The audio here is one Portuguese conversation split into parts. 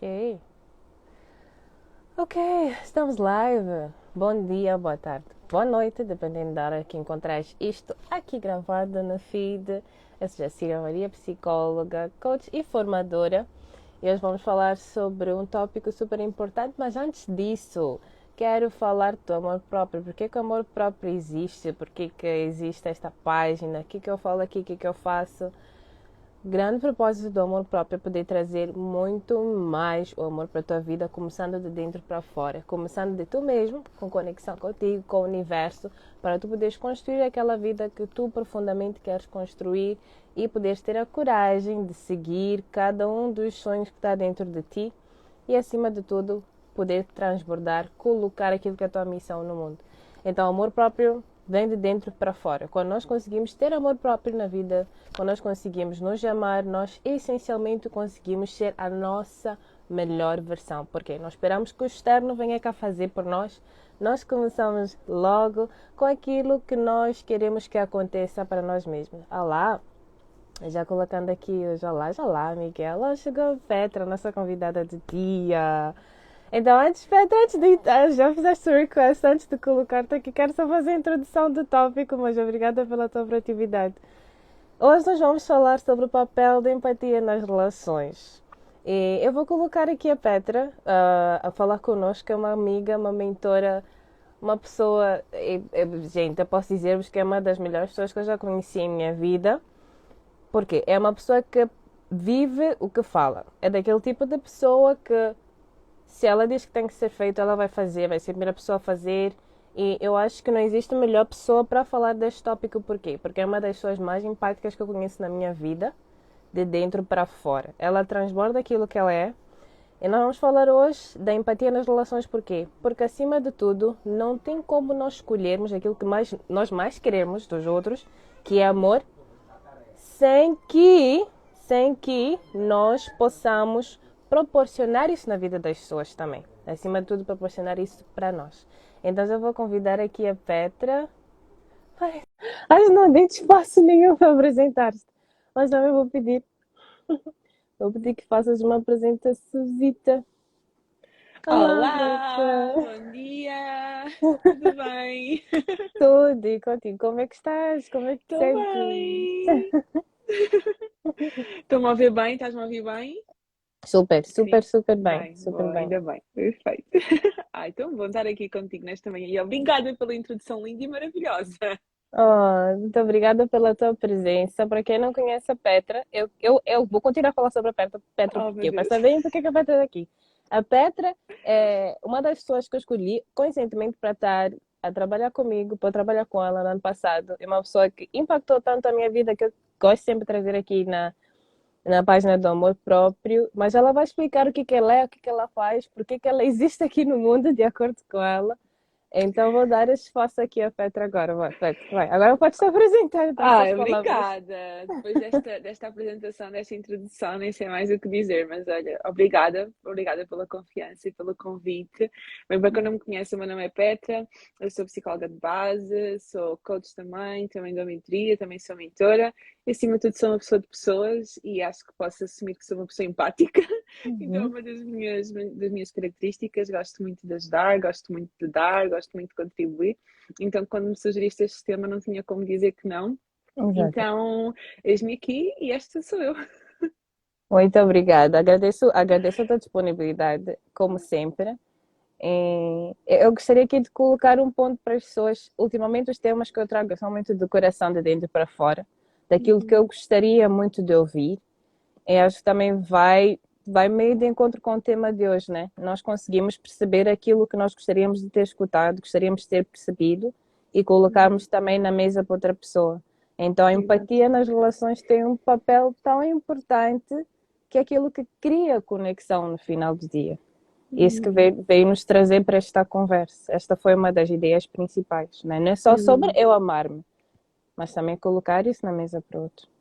Ok. Ok, estamos live. Bom dia, boa tarde, boa noite, dependendo da hora que encontrares isto aqui gravado no feed. Eu sou Jacira Maria, psicóloga, coach e formadora. E hoje vamos falar sobre um tópico super importante, mas antes disso, quero falar do amor próprio. Por que que o amor próprio existe? Por que que existe esta página? O que que eu falo aqui? O que que eu faço? Grande propósito do amor próprio é poder trazer muito mais o amor para a tua vida, começando de dentro para fora, começando de tu mesmo, com conexão contigo, com o universo, para tu poderes construir aquela vida que tu profundamente queres construir e poderes ter a coragem de seguir cada um dos sonhos que está dentro de ti e, acima de tudo, poder transbordar, colocar aquilo que é a tua missão no mundo. Então, amor próprio vem de dentro para fora. Quando nós conseguimos ter amor próprio na vida, quando nós conseguimos nos amar, nós essencialmente conseguimos ser a nossa melhor versão. Porque nós esperamos que o externo venha cá fazer por nós. Nós começamos logo com aquilo que nós queremos que aconteça para nós mesmos. Olá, já colocando aqui os olá, Miguel. Olá, chegou a Petra, nossa convidada de dia. Então, antes, Petra, antes de já fizeste o request, antes de colocar-te aqui, quero só fazer a introdução do tópico, mas obrigada pela tua proatividade. Hoje nós vamos falar sobre o papel da empatia nas relações. E eu vou colocar aqui a Petra a falar connosco, é uma amiga, uma mentora, uma pessoa, gente, eu posso dizer-vos que é uma das melhores pessoas que eu já conheci em minha vida. Porque é uma pessoa que vive o que fala. É daquele tipo de pessoa que, se ela diz que tem que ser feito, ela vai fazer, vai ser a primeira pessoa a fazer. E eu acho que não existe melhor pessoa para falar deste tópico. Por quê? Porque é uma das pessoas mais empáticas que eu conheço na minha vida, de dentro para fora. Ela transborda aquilo que ela é. E nós vamos falar hoje da empatia nas relações. Por quê? Porque, acima de tudo, não tem como nós escolhermos aquilo que nós mais queremos dos outros, que é amor, sem que, sem que nós possamos proporcionar isso na vida das pessoas também. Acima de tudo, proporcionar isso para nós. Então, eu vou convidar aqui a Petra. Ai, não tem espaço nenhum para apresentar-se. Mas também vou pedir que faças uma apresentação. Olá, Olá, Petra. bom dia, tudo bem? Tudo e contigo. Como é que estás? Como é que te Estou sentes? bem. Estou-me a ouvir bem? Estás-me a ouvir bem? Super, super, Sim. super bem. Bem, Super boa, bem. ainda bem, perfeito. Ai, tão bom estar aqui contigo nesta manhã e obrigada pela introdução linda e maravilhosa. Oh, muito obrigada pela tua presença. Para quem não conhece a Petra, eu vou continuar a falar sobre a Petra Oh, meu porque para Deus. saberem porque que a Petra está aqui. A Petra é uma das pessoas que eu escolhi conscientemente para estar a trabalhar comigo, para trabalhar com ela no ano passado. É uma pessoa que impactou tanto a minha vida que eu gosto sempre de trazer aqui na página do amor próprio. Mas ela vai explicar o que que ela é, o que que ela faz, porque que ela existe aqui no mundo, de acordo com ela. Então vou dar esse espaço aqui a Petra agora. Vai, Petra, vai. Agora pode se apresentar então as tuas Ai, palavras. obrigada. Depois desta apresentação, desta introdução, nem sei mais o que dizer, mas olha, obrigada pela confiança e pelo convite. Bem, para quem não me conhece, o meu nome é Petra, eu sou psicóloga de base, sou coach também dou mentoria, também sou mentora, e acima de tudo sou uma pessoa de pessoas e acho que posso assumir que sou uma pessoa empática. Então, é Uhum. uma das minhas características, gosto muito de ajudar, gosto muito de dar, gosto muito de contribuir. Então, quando me sugeriste este tema, não tinha como dizer que não. Exato. Então, eis-me aqui e esta sou eu. Muito obrigada. Agradeço a tua disponibilidade, como sempre. Eu gostaria aqui de colocar um ponto para as pessoas. Ultimamente, os temas que eu trago são muito do coração, de dentro para fora, daquilo que eu Uhum. gostaria muito de ouvir. E acho que também vai meio de encontro com o tema de hoje, né? Nós conseguimos perceber aquilo que nós gostaríamos de ter escutado, gostaríamos de ter percebido e Uhum. colocarmos também na mesa para outra pessoa. Então, a Exato. empatia nas relações tem um papel tão importante que é aquilo que cria conexão no final do dia. Isso que Uhum. veio nos trazer para esta conversa. Esta foi uma das ideias principais, né? Não é só sobre Uhum. eu amar-me, mas também colocar isso na mesa para o outro.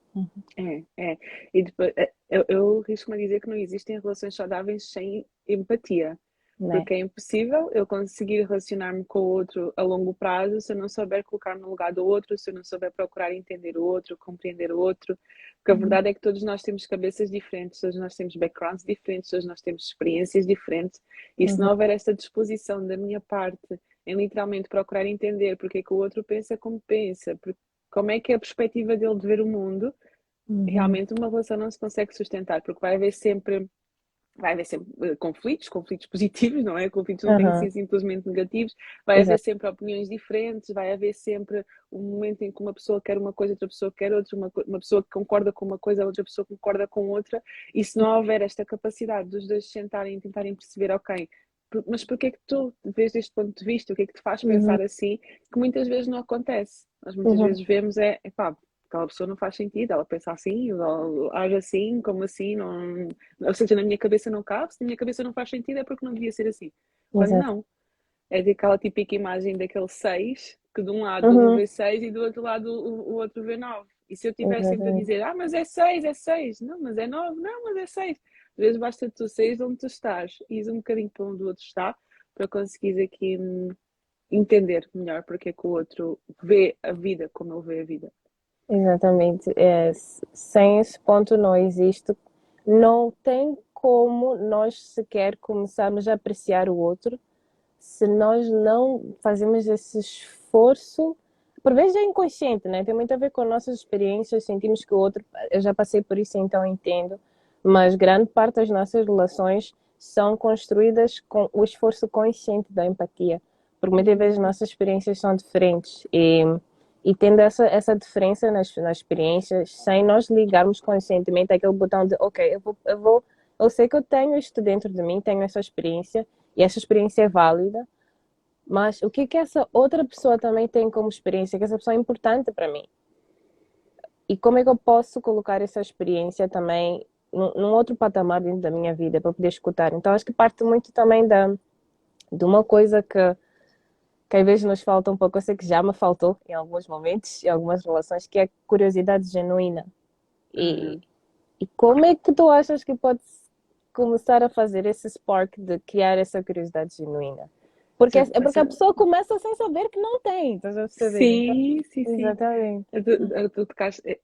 É. E depois, eu risco-me a dizer que não existem relações saudáveis sem empatia. né? Porque é impossível eu conseguir relacionar-me com o outro a longo prazo se eu não souber colocar-me no lugar do outro, se eu não souber procurar entender o outro, compreender o outro. Porque a Uhum. verdade é que todos nós temos cabeças diferentes, todos nós temos backgrounds diferentes, todos nós temos experiências diferentes. E se Uhum. não houver esta disposição da minha parte em literalmente procurar entender porque é que o outro pensa como pensa, porque, como é que é a perspectiva dele de ver o mundo, Uhum. realmente uma relação não se consegue sustentar, porque vai haver sempre conflitos positivos, não é? Conflitos não têm que Aham. ser simplesmente negativos, vai haver Exato. sempre opiniões diferentes, vai haver sempre um momento em que uma pessoa quer uma coisa, outra pessoa quer outra, uma pessoa que concorda com uma coisa, outra pessoa concorda com outra, e se não houver esta capacidade dos dois sentarem e tentarem perceber, ok, mas porquê é que tu vês deste ponto de vista, o que é que te faz Uhum. pensar assim, que muitas vezes não acontece. Nós muitas Uhum. vezes vemos, epá, aquela pessoa não faz sentido, ela pensa assim, ela age assim, como assim, não, ou seja, na minha cabeça não cabe, se na minha cabeça não faz sentido é porque não devia ser assim. Quando Exato. não, é daquela típica imagem daquele 6, que de um lado um Uhum. vê 6 e do outro lado o outro vê 9. E se eu estiver sempre a Exatamente. dizer, mas é 6 é 6 não, mas é 9 não, mas é 6. Às vezes basta tu sair de onde tu estás e ir um bocadinho para onde o outro está, para conseguires aqui entender melhor porque é que o outro vê a vida como ele vê a vida. Exatamente. Sem esse ponto não existe. Não tem como nós sequer começarmos a apreciar o outro se nós não fazemos esse esforço. Por vezes é inconsciente, né? Tem muito a ver com nossas experiências. Sentimos que o outro. Eu já passei por isso, então entendo. Mas grande parte das nossas relações são construídas com o esforço consciente da empatia. Porque muitas vezes nossas experiências são diferentes. E tendo essa diferença nas experiências, sem nós ligarmos conscientemente aquele botão de, ok, eu sei que eu tenho isto dentro de mim, tenho essa experiência, e essa experiência é válida, mas o que que essa outra pessoa também tem como experiência, que essa pessoa é importante para mim? E como é que eu posso colocar essa experiência também num outro patamar dentro da minha vida para poder escutar? Então acho que parte muito também de uma coisa que às vezes nos falta um pouco, eu sei que já me faltou em alguns momentos, em algumas relações, que é a curiosidade genuína. E, Uhum. e como é que tu achas que pode começar a fazer esse spark de criar essa curiosidade genuína? Porque é porque a pessoa começa sem saber que não tem, estás a perceber? Então, Sim, sim, sim. exatamente.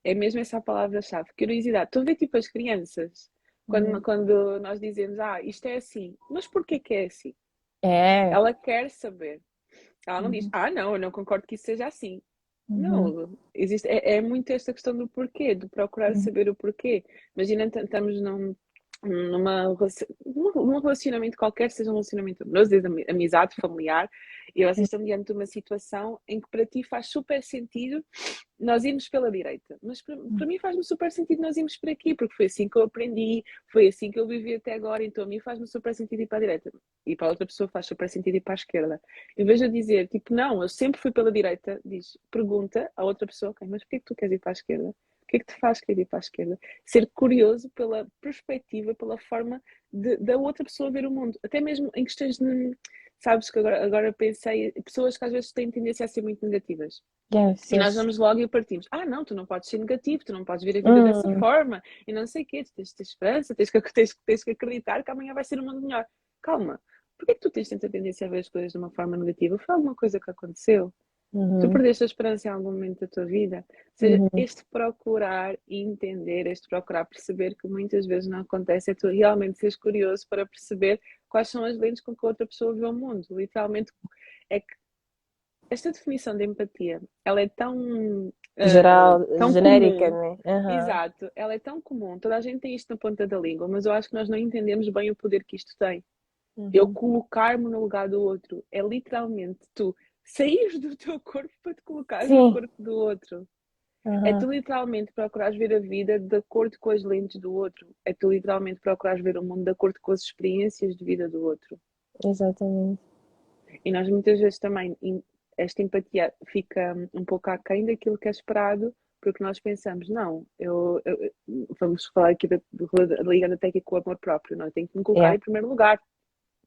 É mesmo essa a palavra-chave, curiosidade. Estou a ver tipo as crianças, quando, Uhum. quando nós dizemos, isto é assim, mas porquê que é assim? É. Ela quer saber. Ela não diz, Uhum. não, eu não concordo que isso seja assim. Uhum. Não, é muito esta questão do porquê, de procurar Uhum. saber o porquê. Imagina, estamos num relacionamento qualquer, seja um relacionamento amoroso, desde amizade, familiar, e vocês estão diante de uma situação em que para ti faz super sentido nós irmos pela direita. Mas para mim faz-me super sentido nós irmos por aqui, porque foi assim que eu aprendi, foi assim que eu vivi até agora, então a mim faz-me super sentido ir para a direita. E para a outra pessoa faz super sentido ir para a esquerda. Em vez de dizer, tipo, não, eu sempre fui pela direita, pergunta à outra pessoa, ok, mas porquê é que tu queres ir para a esquerda? O que é que te faz querer ir para a esquerda? Ser curioso pela perspectiva, pela forma da outra pessoa ver o mundo. Até mesmo em questões de, sabes, que agora pensei, pessoas que às vezes têm tendência a ser muito negativas. Yes, E nós yes. vamos logo e partimos. Não, tu não podes ser negativo, tu não podes ver a vida dessa Hum. forma, e não sei o quê, tu tens de ter esperança, tens que acreditar que amanhã vai ser um mundo melhor. Calma, porquê que tu tens tanta tendência a ver as coisas de uma forma negativa? Foi alguma coisa que aconteceu? Tu Uhum. perdeste a esperança em algum momento da tua vida? Ou seja, Uhum. este procurar entender, este procurar perceber que muitas vezes não acontece, é tu realmente seres curioso para perceber quais são as lentes com que a outra pessoa vê o mundo. Literalmente, é que esta definição de empatia, ela é Geral, tão genérica, comum, né? Aham. exato, ela é tão comum, toda a gente tem isto na ponta da língua, mas eu acho que nós não entendemos bem o poder que isto tem. Eu Uhum. colocar-me no lugar do outro é literalmente tu saís do teu corpo para te colocares no Sim. corpo do outro. É tu Aham. literalmente procurares ver a vida de acordo com as lentes do outro. É tu literalmente procurares ver o mundo de acordo com as experiências de vida do outro. Exatamente. E nós muitas vezes também, esta empatia fica um pouco aquém daquilo que é esperado, porque nós pensamos, não, vamos falar aqui ligando até aqui com o amor próprio, não, eu tenho que me colocar Yeah. em primeiro lugar,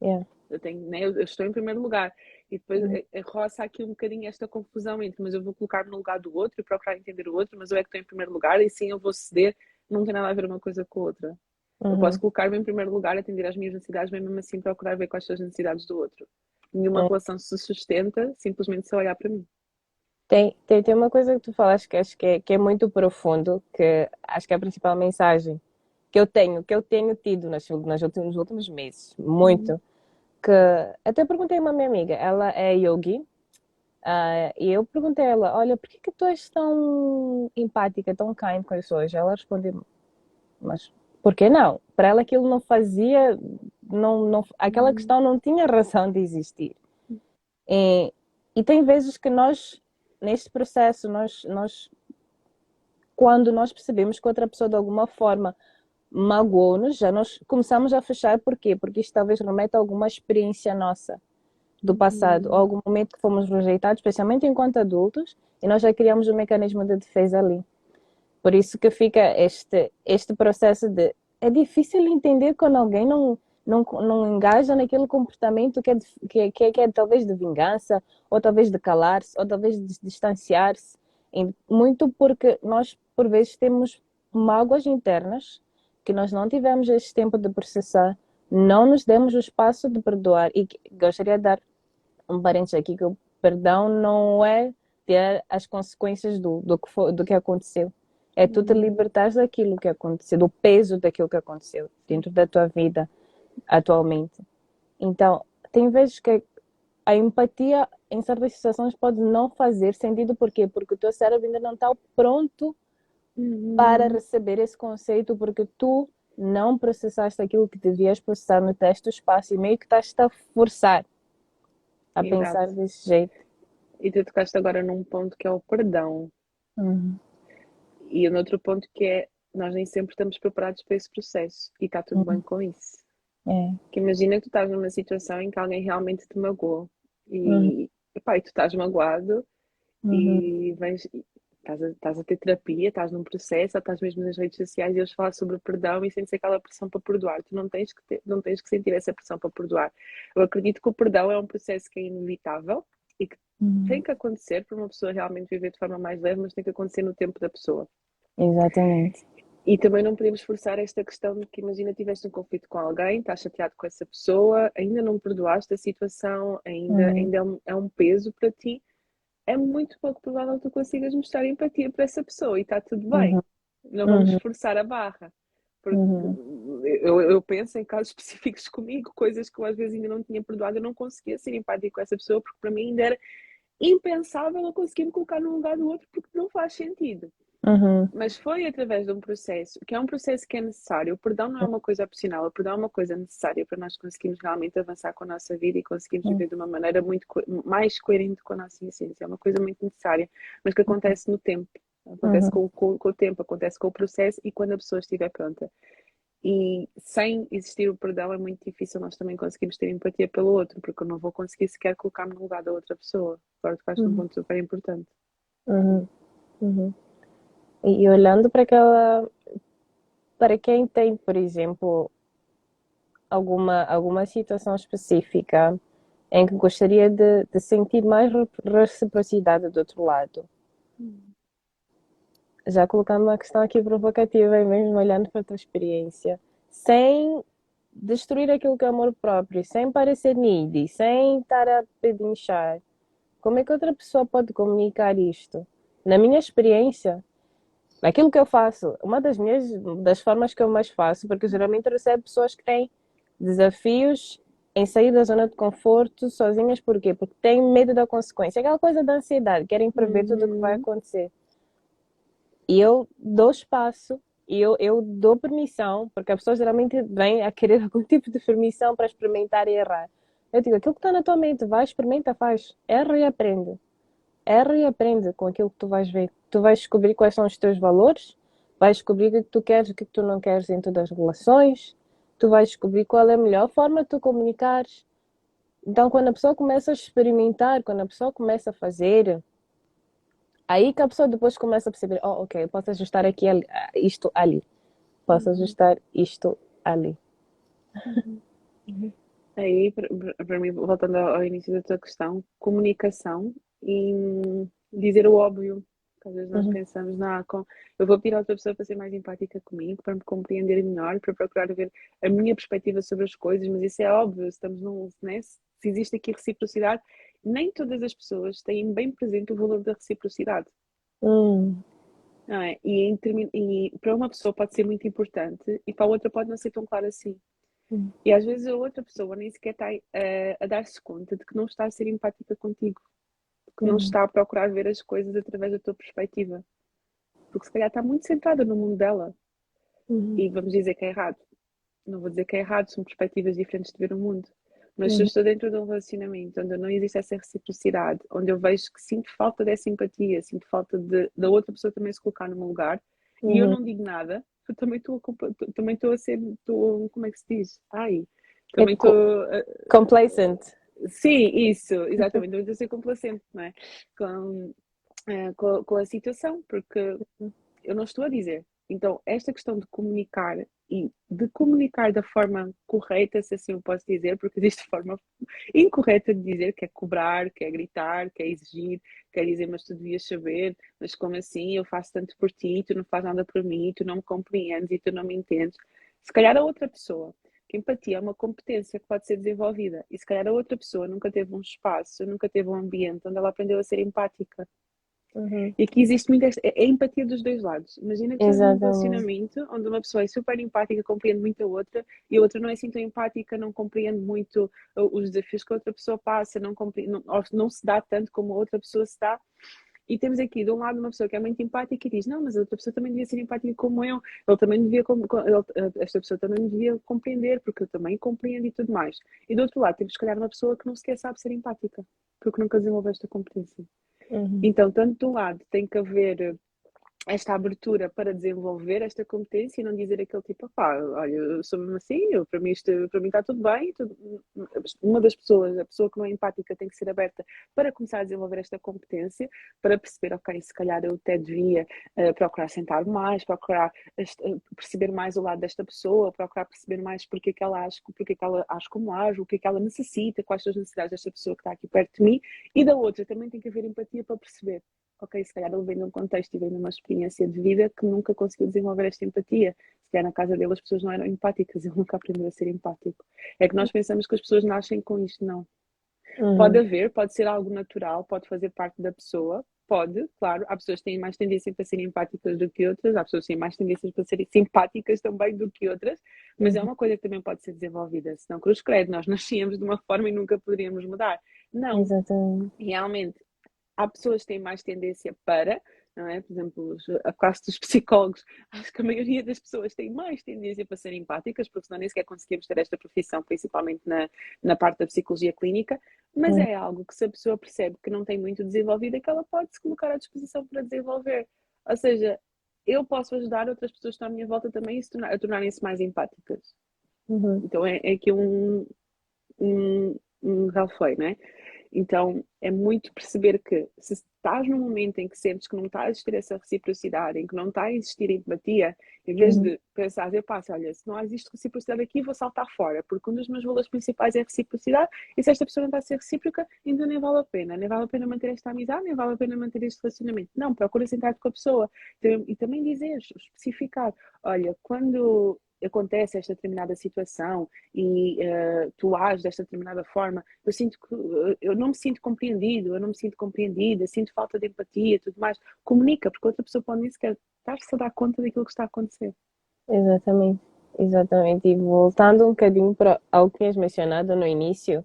Yeah. eu estou em primeiro lugar. E depois Uhum. roça aqui um bocadinho esta confusão entre, mas eu vou colocar-me no lugar do outro e procurar entender o outro, mas eu é que estou em primeiro lugar e sim eu vou ceder, não tem nada a ver uma coisa com a outra. Eu posso Uhum. colocar-me em primeiro lugar, atender às minhas necessidades, mas mesmo assim procurar ver quais são as necessidades do outro. Nenhuma É. relação se sustenta simplesmente se olhar para mim. Tem uma coisa que tu falaste que acho que é muito profundo, que acho que é a principal mensagem que eu tenho tido nos últimos meses, Uhum. muito, que até perguntei a uma minha amiga, ela é yogi, e eu perguntei a ela, olha, por que que tu és tão empática, tão kind com as pessoas? Ela respondeu, mas por que não? Para ela aquilo não fazia, aquela Uhum. questão não tinha razão de existir. E, e tem vezes que nós, neste processo, quando nós percebemos que outra pessoa de alguma forma magoou-nos, já nós começamos a fechar. Por quê? Porque isto talvez remeta a alguma experiência nossa do passado, ou Uhum. algum momento que fomos rejeitados, especialmente enquanto adultos, e nós já criamos um mecanismo de defesa ali. Por isso que fica este processo de... É difícil entender quando alguém não engaja naquele comportamento que é talvez de vingança, ou talvez de calar-se, ou talvez de distanciar-se. Muito porque nós, por vezes, temos mágoas internas que nós não tivemos esse tempo de processar, não nos demos o espaço de perdoar. E gostaria de dar um parênteses aqui, que o perdão não é ter as consequências do que aconteceu. É tu te Uhum. libertares daquilo que aconteceu, do peso daquilo que aconteceu dentro da tua vida atualmente. Então, tem vezes que a empatia em certas situações pode não fazer sentido. Por quê? Porque o teu cérebro ainda não está pronto para Uhum. receber esse conceito, porque tu não processaste aquilo que devias processar no teste do espaço, e meio que estás-te a forçar a pensar Exato. desse jeito. E tu tocaste agora num ponto que é o perdão. Uhum. E um outro ponto que é, nós nem sempre estamos preparados para esse processo. E está tudo bem Uhum. com isso. É. Que imagina que tu estás numa situação em que alguém realmente te magoou. Uhum. Epá, e tu estás magoado Uhum. e vens, estás a ter terapia, estás num processo, ou estás mesmo nas redes sociais e eles falam sobre perdão e sentes aquela pressão para perdoar. Tu não tens que sentir essa pressão para perdoar. Eu acredito que o perdão é um processo que é inevitável e que tem Uhum. que acontecer para uma pessoa realmente viver de forma mais leve, mas tem que acontecer no tempo da pessoa. Exatamente. E também não podemos forçar esta questão de que, imagina, tiveste um conflito com alguém, estás chateado com essa pessoa, ainda não perdoaste a situação, Uhum. ainda é um peso para ti. É muito pouco provável que tu consigas mostrar empatia para essa pessoa e está tudo bem. Uhum. Não vamos Uhum. forçar a barra. Porque Uhum. eu penso em casos específicos comigo, coisas que eu às vezes ainda não tinha perdoado, eu não conseguia ser empática com essa pessoa, porque para mim ainda era impensável eu conseguir me colocar no lugar do outro, porque não faz sentido. Uhum. Mas foi através de um processo, que é um processo que é necessário. O perdão não é uma coisa opcional, o perdão é uma coisa necessária para nós conseguirmos realmente avançar com a nossa vida e conseguirmos Uhum. viver de uma maneira muito mais coerente com a nossa essência. É uma coisa muito necessária, mas que acontece no tempo. Acontece Uhum. com o tempo, acontece com o processo e quando a pessoa estiver pronta. E sem existir o perdão é muito difícil nós também conseguirmos ter empatia pelo outro, porque eu não vou conseguir sequer colocar-me no lugar da outra pessoa. Agora tocaste num Uhum. ponto super importante. Uhum. Uhum. E olhando para quem tem, por exemplo, alguma situação específica em que gostaria de sentir mais reciprocidade do outro lado, já colocando uma questão aqui provocativa e mesmo olhando para a tua experiência, sem destruir aquilo que é amor próprio, sem parecer needy, sem estar a pedinchar, como é que outra pessoa pode comunicar isto? Na minha experiência, aquilo que eu faço, das formas que eu mais faço, porque geralmente eu recebo pessoas que têm desafios em sair da zona de conforto sozinhas, por quê? Porque têm medo da consequência, aquela coisa da ansiedade, querem prever tudo o que vai Uhum. acontecer. E eu dou espaço e eu dou permissão, porque a pessoa geralmente vem a querer algum tipo de permissão para experimentar e errar. Eu digo, aquilo que está na tua mente, vai, experimenta, faz, erra e aprende. Erra e aprende com aquilo que tu vais ver. Tu vais descobrir quais são os teus valores, vais descobrir o que tu queres e o que tu não queres em todas as relações, tu vais descobrir qual é a melhor forma de tu comunicares. Então, quando a pessoa começa a experimentar, quando a pessoa começa a fazer, aí que a pessoa depois começa a perceber, oh, ok, eu posso ajustar aqui, isto ali, posso Uhum. ajustar isto ali. Uhum. Aí, para mim, voltando ao início da tua questão, comunicação e dizer o óbvio. Que às vezes nós Uhum. pensamos, não, eu vou pedir a outra pessoa para ser mais empática comigo, para me compreender melhor, para procurar ver a minha perspectiva sobre as coisas, mas isso é óbvio, se estamos num, né? Se existe aqui reciprocidade, nem todas as pessoas têm bem presente o valor da reciprocidade. Hum. Não é? E para uma pessoa pode ser muito importante e para a outra pode não ser tão claro assim. Hum. E às vezes a outra pessoa nem sequer está a dar-se conta de que não está a ser empática contigo, que não Uhum. está a procurar ver as coisas através da tua perspectiva, porque se calhar está muito centrada no mundo dela. Uhum. E vamos dizer que é errado. Não vou dizer que é errado, são perspectivas diferentes de ver o mundo. Mas se eu Uhum. estou dentro de um relacionamento onde não existe essa reciprocidade, onde eu vejo que sinto falta dessa empatia, sinto falta da outra pessoa também se colocar no meu lugar, e eu Uhum. não digo nada, eu também estou a ser, como é que se diz? Ai, É também estou, complacent. sim, isso, exatamente, também estou a ser complacente, não é? Com, com a situação, porque eu não estou a dizer. Então, esta questão de comunicar e de comunicar da forma correta, se assim eu posso dizer, porque existe forma incorreta de dizer que é cobrar, que é gritar, que é exigir, que é dizer, mas tu devias saber, mas como assim? Eu faço tanto por ti, tu não fazes nada por mim, tu não me compreendes e tu não me entendes. Se calhar a outra pessoa, que empatia é uma competência que pode ser desenvolvida, e se calhar a outra pessoa nunca teve um espaço, nunca teve um ambiente onde ela aprendeu a ser empática. Uhum. E aqui existe muita a empatia dos dois lados. Imagina que estás num Exatamente. relacionamento onde uma pessoa é super empática, compreende muito a outra, e a outra não é assim tão empática, não compreende muito os desafios que a outra pessoa passa, não, compreende, não, não se dá tanto como a outra pessoa se dá. E temos aqui, de um lado, uma pessoa que é muito empática e diz: Não, mas a outra pessoa também devia ser empática como eu, ele também devia, esta pessoa também devia compreender, porque eu também compreendo e tudo mais. E do outro lado, temos, se calhar, uma pessoa que não sequer sabe ser empática, porque nunca desenvolveu esta competência. Uhum. Então, tanto de um lado tem que haver esta abertura para desenvolver esta competência e não dizer aquele tipo, pá, olha, eu sou mesmo assim, para mim para mim está tudo bem. Uma das pessoas, a pessoa que não é empática tem que ser aberta para começar a desenvolver esta competência, para perceber, ok, se calhar eu até devia procurar sentar mais, procurar perceber mais o lado desta pessoa, procurar perceber mais porque é que ela age como age, o que é que ela necessita, quais são as necessidades desta pessoa que está aqui perto de mim, e da outra também tem que haver empatia para perceber ok, se calhar ele vem de um contexto e vem de uma experiência de vida que nunca conseguiu desenvolver esta empatia. Se calhar na casa dele as pessoas não eram empáticas, ele nunca aprendeu a ser empático. É que nós pensamos que as pessoas nascem com isto, não. Pode Uhum. haver, pode ser algo natural, pode fazer parte da pessoa, pode, claro. Há pessoas que têm mais tendência para serem empáticas do que outras, há pessoas que têm mais tendências para serem simpáticas também do que outras, mas é Uhum. uma coisa que também pode ser desenvolvida. Senão, cruz credo, nós nascíamos de uma forma e nunca poderíamos mudar. Não, Exatamente. realmente há pessoas que têm mais tendência para, não é? Por exemplo, a classe dos psicólogos, acho que a maioria das pessoas tem mais tendência para serem empáticas, porque senão nem sequer conseguimos ter esta profissão, principalmente na parte da psicologia clínica, mas Uhum. é algo que se a pessoa percebe que não tem muito desenvolvido, é que ela pode se colocar à disposição para desenvolver. Ou seja, eu posso ajudar outras pessoas que estão à minha volta também a tornarem-se mais empáticas. Uhum. Então é aqui um Ralphway, não é? Então, é muito perceber que se estás num momento em que sentes que não está a existir essa reciprocidade, em que não está a existir empatia, em vez Uhum. de pensar, eu passo, olha, se não existe reciprocidade aqui, vou saltar fora, porque um dos meus valores principais é a reciprocidade, e se esta pessoa não está a ser recíproca, então nem vale a pena. Nem vale a pena manter esta amizade, nem vale a pena manter este relacionamento. Não, procura sentar-te com a pessoa. E também dizer, especificar, olha, quando acontece esta determinada situação e tu ages desta determinada forma, eu sinto que eu não me sinto compreendido, eu não me sinto compreendida, sinto falta de empatia, tudo mais. Comunica, porque outra pessoa pode nem sequer estar-se a dar conta daquilo que está a acontecer. Exatamente. Exatamente. E voltando um bocadinho para algo que tinhas mencionado no início,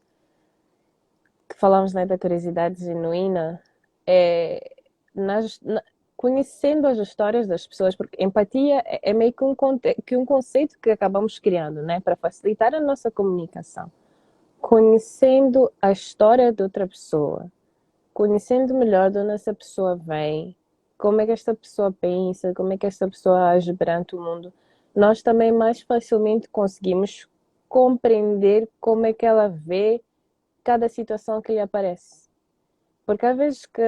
que falamos, né, da curiosidade genuína, é, conhecendo as histórias das pessoas, porque empatia é meio que que um conceito que acabamos criando, né, para facilitar a nossa comunicação. Conhecendo a história de outra pessoa, conhecendo melhor de onde essa pessoa vem, como é que esta pessoa pensa, como é que esta pessoa age perante o mundo, nós também mais facilmente conseguimos compreender como é que ela vê cada situação que lhe aparece. Porque às vezes que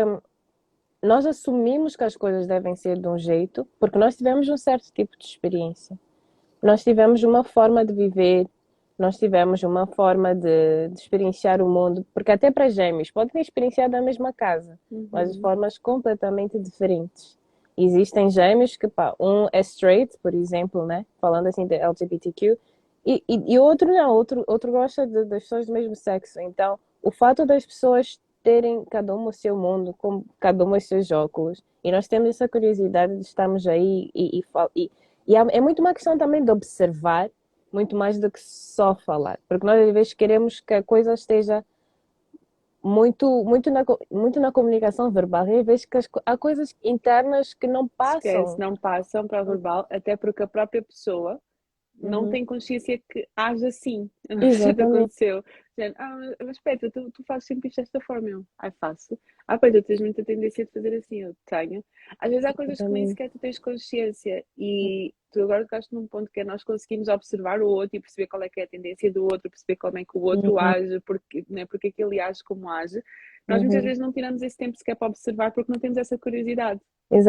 nós assumimos que as coisas devem ser de um jeito, porque nós tivemos um certo tipo de experiência. Nós tivemos uma forma de viver, nós tivemos uma forma de experienciar o mundo, porque até para gêmeos podem experienciar da mesma casa, mas de Uhum. formas completamente diferentes. Existem gêmeos que, pá, um é straight, por exemplo, né? Falando assim de LGBTQ, e outro não, outro gosta das pessoas do mesmo sexo. Então, o fato das pessoas terem cada uma o seu mundo, com cada uma os seus óculos, e nós temos essa curiosidade de estarmos aí é muito uma questão também de observar, muito mais do que só falar. Porque nós às vezes queremos que a coisa esteja muito na comunicação verbal, e às vezes que há coisas internas que não Esquece, passam. não passam para o verbal, até porque a própria pessoa não Uhum. tem consciência que age assim. Não sei se te Exatamente. aconteceu. Dizendo, mas espera, tu fazes sempre isto desta forma. Eu, ai, faço. Pois tu tens muita tendência de fazer assim. Eu tenho. Às vezes há coisas que nem Exatamente. sequer tu tens consciência. E tu agora tocaste num ponto que é nós conseguimos observar o outro e perceber qual é que é a tendência do outro, perceber como é que o outro Uhum. age, porque, né, porque é que ele age como age. Nós muitas Uhum. vezes não tiramos esse tempo sequer para observar porque não temos essa curiosidade.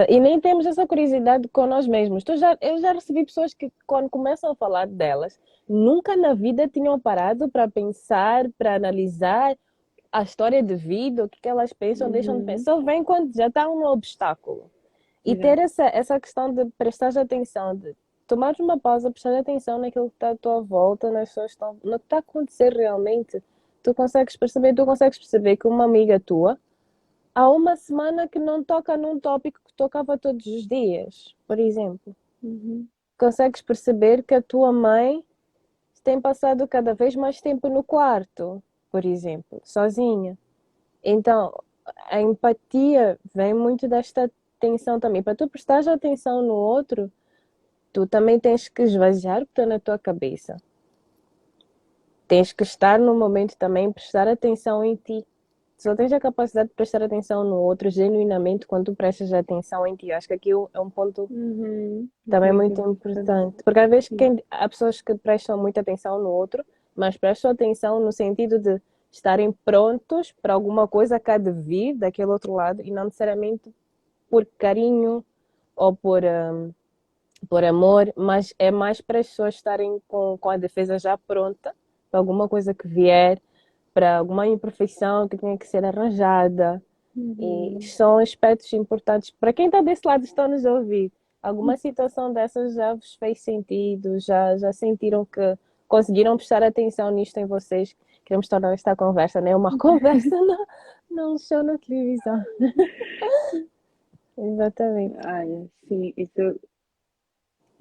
E nem temos essa curiosidade com nós mesmos. Eu já recebi pessoas que, quando começam a falar delas, nunca na vida tinham parado para pensar, para analisar a história de vida, o que elas pensam, deixam de Uhum. pensar. Só vem quando já está um obstáculo. E ter Exato. essa questão de prestar atenção, de tomar uma pausa, prestar atenção naquilo que está à tua volta, nas pessoas que estão, no que está a acontecer realmente. Tu consegues perceber que uma amiga tua há uma semana que não toca num tópico que tocava todos os dias, por exemplo. Uhum. Consegues perceber que a tua mãe tem passado cada vez mais tempo no quarto, por exemplo, sozinha. Então, a empatia vem muito desta atenção também. Para tu prestares atenção no outro, tu também tens que esvaziar o que está na tua cabeça. Tens que estar no momento também, prestar atenção em ti. Só tens a capacidade de prestar atenção no outro genuinamente quando tu prestas atenção em ti. Acho que aqui é um ponto Uhum. também Muito muito importante. importante. Porque às vezes Sim. há pessoas que prestam muita atenção no outro, mas prestam atenção no sentido de estarem prontos para alguma coisa que há de vir daquele outro lado e não necessariamente por carinho ou por amor, mas é mais para as pessoas estarem com a defesa já pronta para alguma coisa que vier, para alguma imperfeição que tenha que ser arranjada. E Uhum. são aspectos importantes. Para quem está desse lado, está nos a ouvir. Alguma situação dessas já vos fez sentido? Já sentiram que conseguiram prestar atenção nisto em vocês? Queremos tornar esta conversa, né? Uma conversa, não um show na televisão. Exatamente. Olha, sim, isso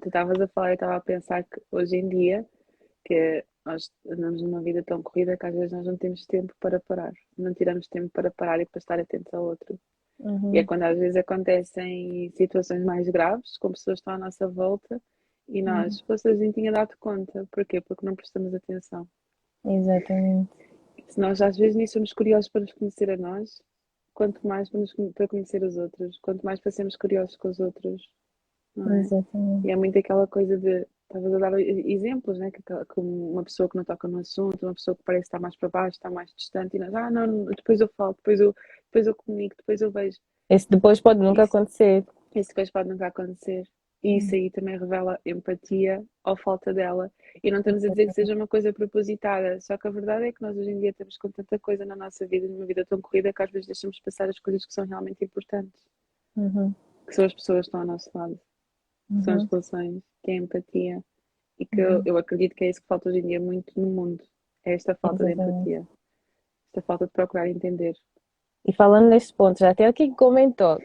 tu estavas a falar, eu estava a pensar que hoje em dia, que nós andamos numa vida tão corrida que às vezes nós não temos tempo para parar. Não tiramos tempo para parar e para estar atentos ao outro. E é Uhum, quando às vezes acontecem situações mais graves, com pessoas que estão à nossa volta, e uhum, nós, pô, sozinho tinha dado conta. Porquê? Porque não prestamos atenção. exatamente. Se nós às vezes nem somos curiosos para nos conhecer a nós, quanto mais para conhecer os outros, quanto mais para sermos curiosos com os outros, não é? E Exatamente. é muito aquela coisa de, estavas a dar exemplos, né? Que uma pessoa que não toca no assunto, uma pessoa que parece estar mais para baixo, está mais distante, e nós, não, depois eu falo, depois eu comunico, depois eu vejo. Esse depois pode nunca Isso, acontecer. isso depois pode nunca acontecer. E isso aí também revela empatia ou falta dela. E não estamos a dizer que seja uma coisa propositada, só que a verdade é que nós hoje em dia estamos com tanta coisa na nossa vida, numa vida tão corrida, que às vezes deixamos passar as coisas que são realmente importantes, Uhum, que são as pessoas que estão ao nosso lado, que são as uhum, relações, que é a empatia. E que eu, uhum. eu acredito que é isso que falta hoje em dia muito no mundo. É esta falta de Exatamente. empatia, esta falta de procurar entender. E falando nesse ponto, já tem aqui que comentou.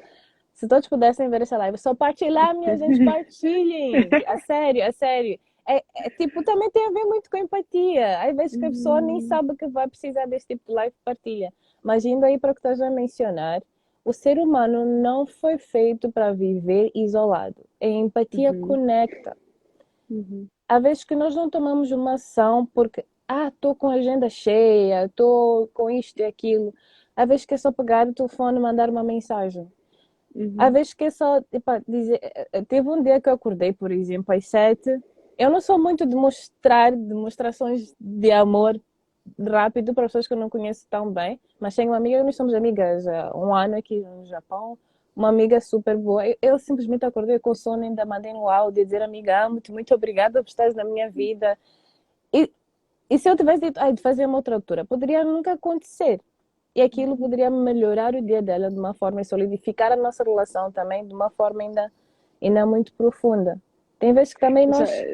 Se todos pudessem ver essa live, só partilhar, minha gente, partilhem. A sério, a sério. Tipo, também tem a ver muito com empatia. Às vezes que a pessoa nem Uhum, sabe que vai precisar desse tipo de live, partilha. Mas indo aí para o que estás a mencionar, o ser humano não foi feito para viver isolado. A empatia uhum, conecta. uhum, Há vezes que nós não tomamos uma ação porque, estou com a agenda cheia, estou com isto e aquilo. Há vezes que é só pegar o telefone e mandar uma mensagem. Às uhum, vezes que é só, epá, dizer, teve um dia que eu acordei, por exemplo, às 7. Eu não sou muito de mostrar demonstrações de amor rápido para pessoas que eu não conheço tão bem, mas tenho uma amiga, nós somos amigas há um ano aqui no Japão, uma amiga super boa. Eu simplesmente acordei com sono, ainda mandei no áudio dizer, amiga, amo-te, muito obrigada por estares na minha vida. E se eu tivesse dito, ai, de fazer uma outra altura, poderia nunca acontecer. E aquilo poderia melhorar o dia dela de uma forma e solidificar a nossa relação também de uma forma ainda muito profunda. Tem vezes que também Sa- nós.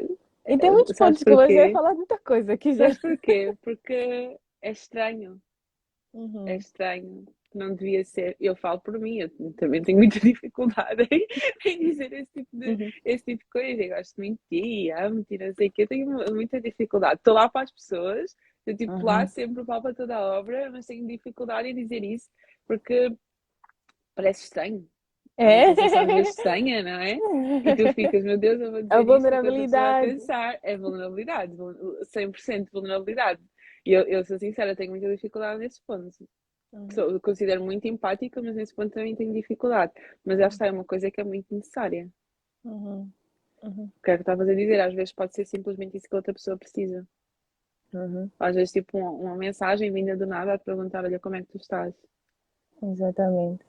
E tem muitos Sabes pontos que eu vou já porquê? falar de muita coisa aqui já. Sabes porquê? Porque é estranho. É Uhum, estranho. Não devia ser. Eu falo por mim, eu também tenho muita dificuldade em dizer uhum, esse tipo de coisa. Eu gosto de mentir, amo mentir, não sei o quê. Eu tenho muita dificuldade. Estou lá para as pessoas, eu tipo lá uhum. sempre para toda a obra, mas tenho dificuldade em dizer isso porque parece estranho. É uma É. sensação meio estranha, não é? E tu ficas, meu Deus, eu vou A dizer isto, o que outra pessoa vai vulnerabilidade. pensar. É vulnerabilidade, 100% vulnerabilidade. E eu sou sincera, tenho muita dificuldade nesse ponto. Uhum, Sou, considero muito empática, mas nesse ponto também tenho dificuldade. Mas esta é uma coisa que é muito necessária. uhum, uhum, O que é que estavas a dizer? Às vezes pode ser simplesmente isso que a outra pessoa precisa. uhum. Às vezes, tipo, uma mensagem vinda do nada a te perguntar: olha, como é que tu estás? Exatamente.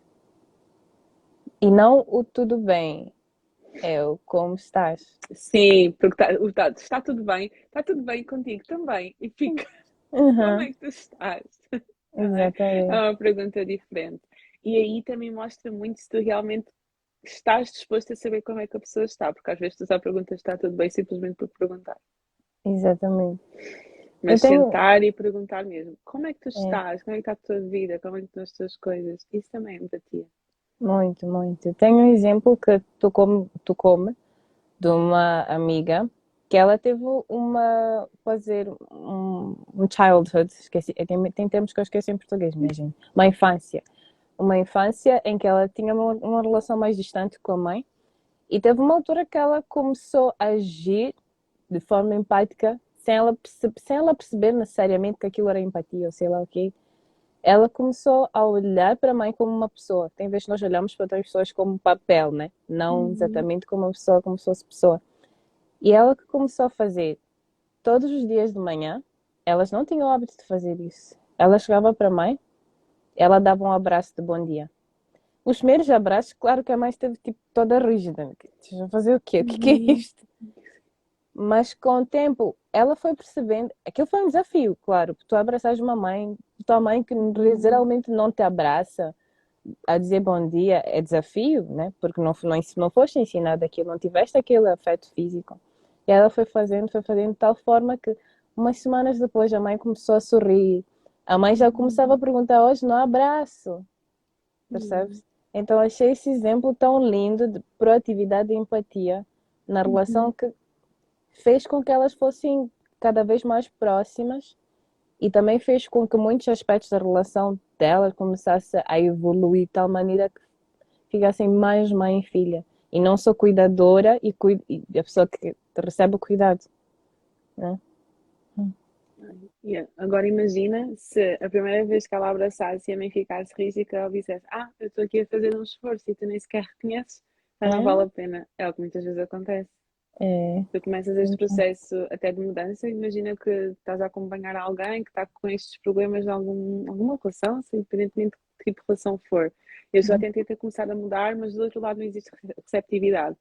E não o tudo bem, é o como estás. Sim, porque está tudo bem contigo também. E fica, como é Uhum, que tu estás? Não é? É exatamente. uma pergunta diferente. E aí também mostra muito se tu realmente estás disposto a saber como é que a pessoa está, porque às vezes tu só perguntas se está tudo bem simplesmente por perguntar. Exatamente. Eu Mas tenho. sentar e perguntar mesmo, como é que tu É, estás? Como é que está a tua vida? Como é que estão as tuas coisas? Isso também é empatia. muito, muito. Eu tenho um exemplo que tocou-me de uma amiga que ela teve fazer um childhood, esqueci, tem termos que eu esqueço em português, imagino. Uma infância. Uma infância em que ela tinha uma relação mais distante com a mãe e teve uma altura que ela começou a agir de forma empática sem ela perceber necessariamente que aquilo era empatia ou sei lá o quê. Ela começou a olhar para a mãe como uma pessoa. Tem vezes que nós olhamos para outras pessoas como um papel, né? Não Uhum. exatamente como uma pessoa, como se fosse pessoa. E ela que começou a fazer todos os dias de manhã, elas não tinham o hábito de fazer isso. Ela chegava para a mãe, ela dava um abraço de bom dia. Os primeiros abraços, claro que a mãe esteve tipo toda rígida. Vocês vão fazer o quê? O que é Uhum. isto? Mas com o tempo, ela foi percebendo. Aquilo foi um desafio, claro. Tu abraçares uma mãe, tua mãe que Uhum. geralmente não te abraça, a dizer bom dia é desafio, né? Porque não foste ensinado aquilo, não tiveste aquele afeto físico. E ela foi fazendo de tal forma que umas semanas depois a mãe começou a sorrir. A mãe já começava a Uhum. perguntar hoje no abraço, Uhum. percebes? Então achei esse exemplo tão lindo de proatividade e empatia na relação Uhum. que fez com que elas fossem cada vez mais próximas e também fez com que muitos aspectos da relação delas começasse a evoluir de tal maneira que ficassem mais mãe e filha. E não só cuidadora e a pessoa que recebe o cuidado. Né? Yeah. Agora imagina se a primeira vez que ela abraçasse e a mãe ficasse rígida e ela dissesse: ah, eu estou aqui a fazer um esforço e tu nem sequer reconheces, mas não vale É, a pena. É o que muitas vezes acontece. é, Tu começas este processo até de mudança, imagina que estás a acompanhar alguém que está com estes problemas de alguma relação, assim, independentemente de que tipo de relação for. Eu já tentei ter começado a mudar, mas do outro lado não existe receptividade.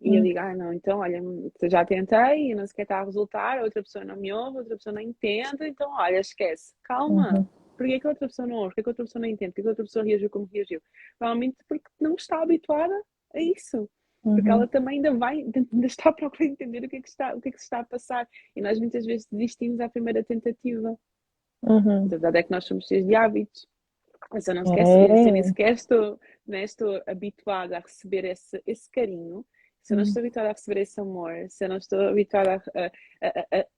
E eu uhum, digo, ah, não, então, olha, já tentei e não sequer está a resultar, outra pessoa não me ouve, outra pessoa não entende, então, olha, esquece, calma. uhum, Porquê que a outra pessoa não ouve? Porquê que a outra pessoa não entende? Porquê que a outra pessoa reagiu como reagiu? Provavelmente porque não está habituada a isso. Porque ela uhum, também ainda está a procurar entender o que é que se está a passar. E nós muitas vezes desistimos à primeira tentativa. uhum. A verdade é que nós somos cheios de hábitos. Se eu não esquece, se eu nem É, sequer estou, né, estou habituada a receber esse carinho, se eu não uhum, estou habituada a receber esse amor, se eu não estou habituada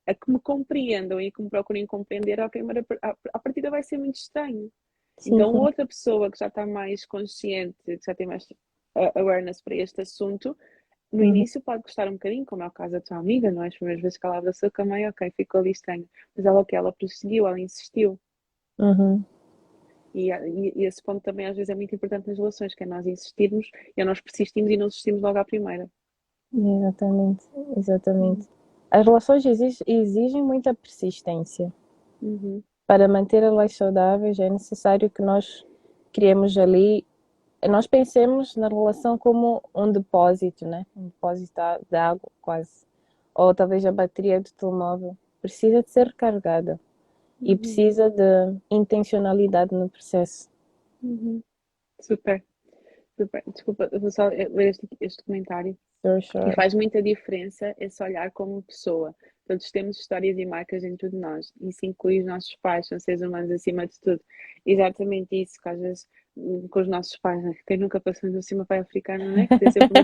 a que me compreendam e que me procurem compreender, a primeira, a partida vai ser muito estranho. sim, Então, sim. outra pessoa que já está mais consciente, que já tem mais awareness para este assunto, no Uhum, início pode custar um bocadinho, como é o caso da tua amiga, não é? As primeiras vezes que ela abraçou com a mãe, ok, ficou ali estranho. Mas ela o que? Ela prosseguiu, ela insistiu. uhum. E esse ponto também às vezes é muito importante nas relações, que é nós insistirmos e nós persistimos e não desistimos logo à primeira. Exatamente, Uhum. exatamente. As relações exigem muita persistência. Uhum. Para manter elas saudáveis, é necessário que nós criemos ali, nós pensemos na relação como um depósito, né? Um depósito de água, quase. Ou talvez a bateria do telemóvel. precisa de ser recarregada e Uhum, precisa de intencionalidade no processo. uhum. Super, super. Desculpa, eu vou só ler este comentário. Sure, E sure. faz muita diferença esse olhar como pessoa. Todos temos histórias e marcas dentro de nós. Isso inclui os nossos pais, são seres humanos acima de tudo. Exatamente isso, que às vezes com os nossos pais, né? Quem nunca passou por cima pai africano, né? Que tem sempre uma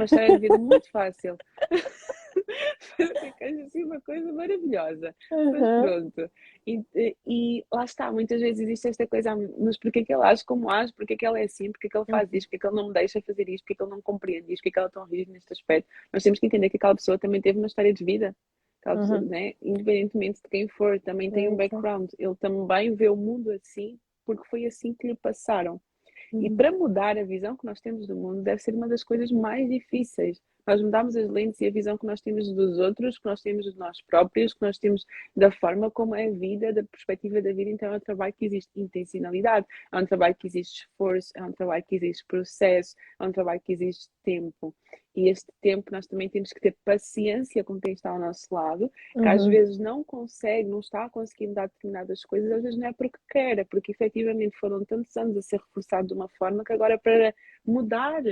história de vida muito fácil. Ficas assim uma coisa maravilhosa. Mas Uhum, pronto. E lá está, muitas vezes existe esta coisa, mas porquê que ele age como age, porquê que ele é assim, porquê que ele faz uhum, isto, porquê que ele não me deixa fazer isto, porquê que ele não compreende isto, porquê que ela é tão rígida neste aspecto. Nós temos que entender que aquela pessoa também teve uma história de vida. Aquela pessoa, uhum. né? Independentemente de quem for, também tem um Sim, sim. background. Ele também vê o mundo assim, porque foi assim que lhe passaram. E Uhum, para mudar a visão que nós temos do mundo, deve ser uma das coisas mais difíceis. Nós mudamos as lentes e a visão que nós temos dos outros, que nós temos de nós próprios, que nós temos da forma como é a vida, da perspectiva da vida. Então é um trabalho que existe intencionalidade, é um trabalho que existe esforço, é um trabalho que existe processo, é um trabalho que existe tempo. E este tempo nós também temos que ter paciência com quem está ao nosso lado, que às uhum, vezes não consegue, não está a conseguir mudar determinadas coisas, às vezes não é porque quer, é porque efetivamente foram tantos anos a ser reforçado de uma forma que agora para mudar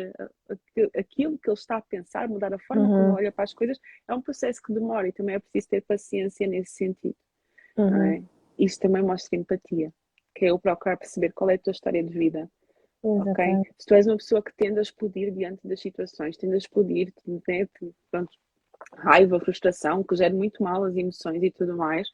aquilo que ele está a pensar, mudar a forma como uhum, ele olha para as coisas, é um processo que demora e também é preciso ter paciência nesse sentido, não uhum. é? Isto também mostra empatia, que é eu procurar perceber qual é a tua história de vida, ok? Exatamente. Se tu és uma pessoa que tende a explodir diante das situações, tende a explodir, né? Pronto, raiva, frustração, que gera muito mal as emoções e tudo mais,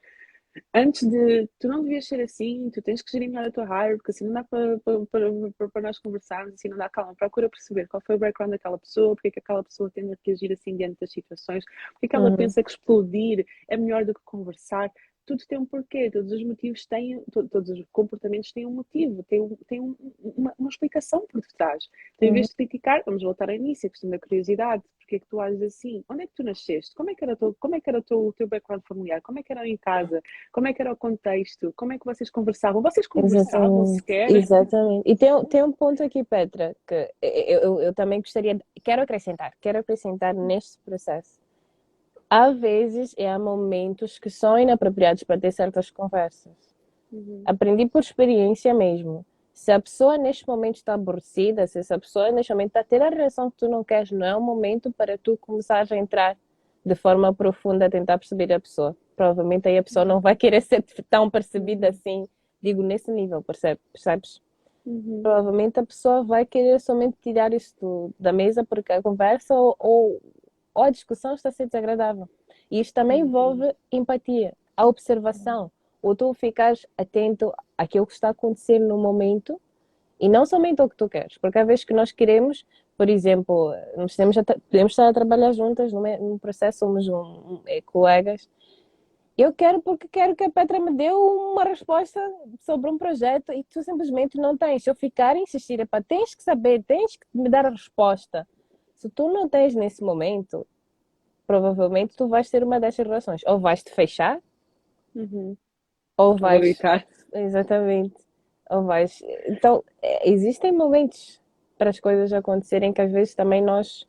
antes de. Tu não devias ser assim, tu tens que gerir melhor a tua raiva, porque assim não dá para nós conversarmos, assim não dá calma. Procura perceber qual foi o background daquela pessoa, porque é que aquela pessoa tende a reagir assim diante das situações, porque é que ela Uhum, pensa que explodir é melhor do que conversar. Tudo tem um porquê, todos os motivos têm, todos os comportamentos têm um motivo, uma explicação por detrás. Então, em uhum. vez de criticar, vamos voltar ao início, a questão da curiosidade. Porque é que tu ages assim? Onde é que tu nasceste? Como é que era o teu background familiar? Como é que era em casa? Como é que era o contexto? Como é que vocês conversavam? Vocês conversavam Exatamente, sequer? exatamente. E tem um ponto aqui, Petra, que eu também gostaria, quero acrescentar neste processo. Há vezes e há momentos que são inapropriados para ter certas conversas. Uhum, Aprendi por experiência mesmo. Se a pessoa neste momento está aborrecida, se essa pessoa neste momento está a ter a reação que tu não queres, não é o momento para tu começar a entrar de forma profunda a tentar perceber a pessoa. Provavelmente aí a pessoa não vai querer ser tão percebida uhum, assim, digo, nesse nível, percebes? uhum, Provavelmente a pessoa vai querer somente tirar isso da mesa porque a conversa ou a discussão está a ser desagradável. E isto também uhum, envolve empatia, a observação, ou tu ficares atento àquilo que está acontecendo no momento e não somente ao que tu queres, porque há vezes que nós queremos, por exemplo, nós podemos estar a trabalhar juntas num processo, somos colegas. Eu quero porque quero que a Petra me dê uma resposta sobre um projeto e tu simplesmente não tens. Se eu ficar a insistir, epá, tens que saber, tens que me dar a resposta. Se tu não tens nesse momento, provavelmente tu vais ter uma destas relações. Ou vais te fechar, uhum. ou Eu vou vais. gritar. Exatamente. Ou vais. Então, existem momentos para as coisas acontecerem que às vezes também nós,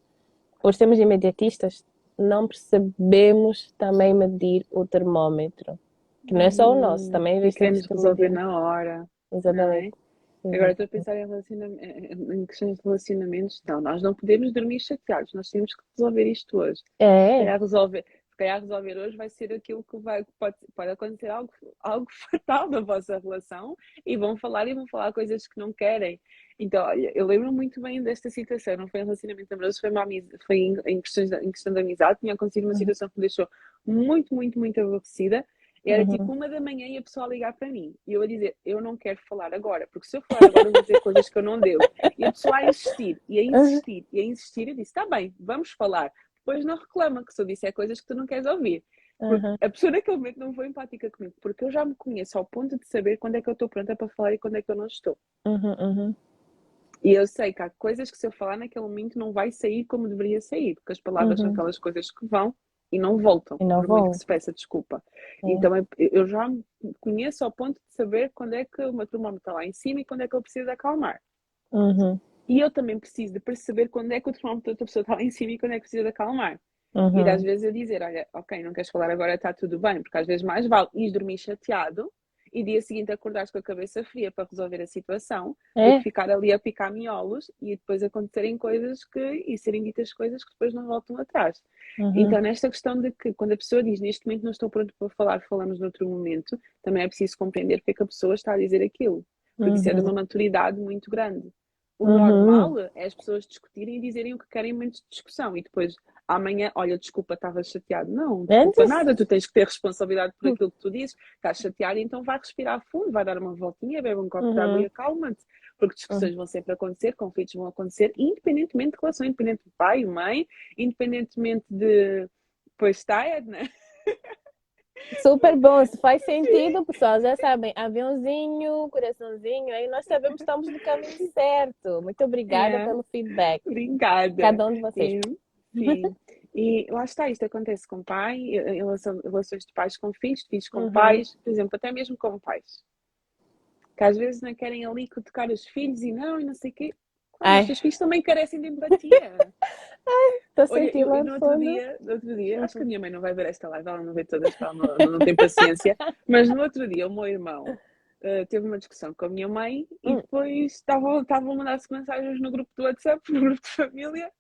por sermos imediatistas, não percebemos também medir o termómetro. Que não é só o nosso, também às E vezes temos queremos que resolver medir. na hora, não Exatamente. é? Agora estou a Exatamente. pensar em questões de relacionamentos. Não, nós não podemos dormir chateados, nós temos que resolver isto hoje. Se É, calhar resolver, se calhar resolver hoje vai ser aquilo que pode acontecer algo fatal na vossa relação e vão falar coisas que não querem. Então, olha, eu lembro muito bem desta situação, não foi um relacionamento amoroso, foi em questão de amizade, tinha acontecido uma uhum, situação que me deixou muito, muito, muito aborrecida. Era tipo uhum, 1 da manhã e a pessoa a ligar para mim. E eu a dizer, eu não quero falar agora, porque se eu falar agora eu vou dizer coisas que eu não devo. E a pessoa a insistir, e a uhum, insistir, e a insistir, eu disse, está bem, vamos falar. Depois não reclama que se eu disser coisas que tu não queres ouvir. Porque uhum, a pessoa naquele momento não foi empática comigo, porque eu já me conheço ao ponto de saber quando é que eu estou pronta para falar e quando é que eu não estou. uhum, uhum, E eu sei que há coisas que se eu falar naquele momento não vai sair como deveria sair, porque as palavras são uhum. aquelas coisas que vão e não voltam, E não por muito que vou. se peça desculpa. É. Então eu já me conheço ao ponto de saber quando é que o meu termómetro está lá em cima e quando é que eu preciso acalmar. Uhum, E eu também preciso de perceber quando é que o termómetro da outra pessoa está lá em cima e quando é que precisa de acalmar. E às Uhum. vezes eu dizer, olha, ok, não queres falar agora, está tudo bem, porque às vezes mais vale ir dormir chateado e dia seguinte acordares com a cabeça fria para resolver a situação do que É? ficar ali a picar miolos e depois acontecerem coisas e serem ditas coisas que depois não voltam atrás. Uhum. Então, nesta questão de que quando a pessoa diz neste momento não estou pronto para falar, falamos noutro momento, também é preciso compreender porque é que a pessoa está a dizer aquilo, porque isso é de uma Uhum. maturidade muito grande. O Uhum. normal é as pessoas discutirem e dizerem o que querem em momentos de discussão e depois amanhã, olha, desculpa, estava chateado. Não, desculpa Antes? nada, tu tens que ter responsabilidade por aquilo que tu dizes, estás chateado, então vai respirar fundo, vai dar uma voltinha, bebe um copo de água e Uhum. acalma-te, porque Uhum. discussões vão sempre acontecer, conflitos vão acontecer, independentemente de relação, independente de pai, mãe, independentemente de, pois tired, né? Super bom, se faz sentido, pessoal. Já sabem, aviãozinho, coraçãozinho, aí nós sabemos que estamos no caminho certo. Muito obrigada É, pelo feedback, obrigada. cada um de vocês. E, sim. E lá está, isto acontece com pai, em relações de pais com filhos, filhos com Uhum. pais, por exemplo, até mesmo com pais. Que às vezes não querem ali cutucar os filhos e não sei o quê. Claro, os Ai, teus filhos também carecem de empatia. estou Olha, sentindo eu lá no no outro fundo. dia, no outro dia, acho que a Uhum. minha mãe não vai ver esta live, ela não vê todas, porque ela não tem paciência, mas no outro dia o meu irmão teve uma discussão com a minha mãe e Hum. depois estavam a mandar-se mensagens no grupo do WhatsApp, no grupo de família,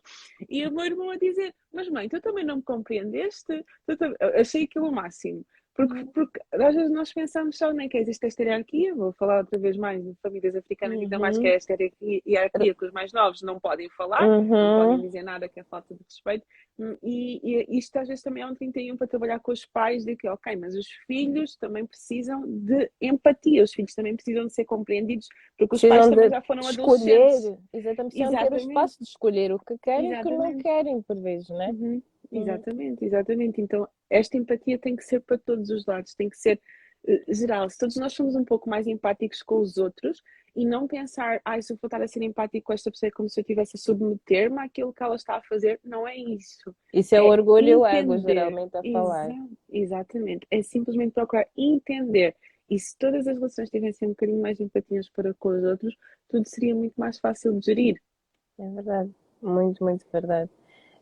e o meu irmão a dizer: Mas mãe, tu também não me compreendeste? Eu achei aquilo o máximo. Porque às vezes nós pensamos só nem que existe esta hierarquia, vou falar outra vez mais de famílias africanas, ainda mais que Uhum. é esta hierarquia que os mais novos não podem falar, não podem Uhum. dizer nada que é falta de respeito. E isto às vezes também é um 31 para trabalhar com os pais, de que, ok, mas os filhos também precisam de empatia, os filhos também precisam de ser compreendidos, porque os pais Precisam também de já foram adolescentes. escolher, exatamente, precisam ter o Exatamente, espaço de escolher o que querem e o que não exatamente. querem, por vezes, né? Uhum, Uhum. exatamente, exatamente. Então, esta empatia tem que ser para todos os lados, tem que ser geral. Se todos nós somos um pouco mais empáticos com os outros e não pensar, se eu vou estar a ser empático com esta pessoa é como se eu estivesse a submeter-me àquilo que ela está a fazer, não é isso. Isso é o É orgulho e o ego, entender. geralmente, a falar. Exatamente. É simplesmente procurar entender. E se todas as relações tivessem um bocadinho mais de empatias para com os outros, tudo seria muito mais fácil de gerir. É verdade. Muito, muito verdade.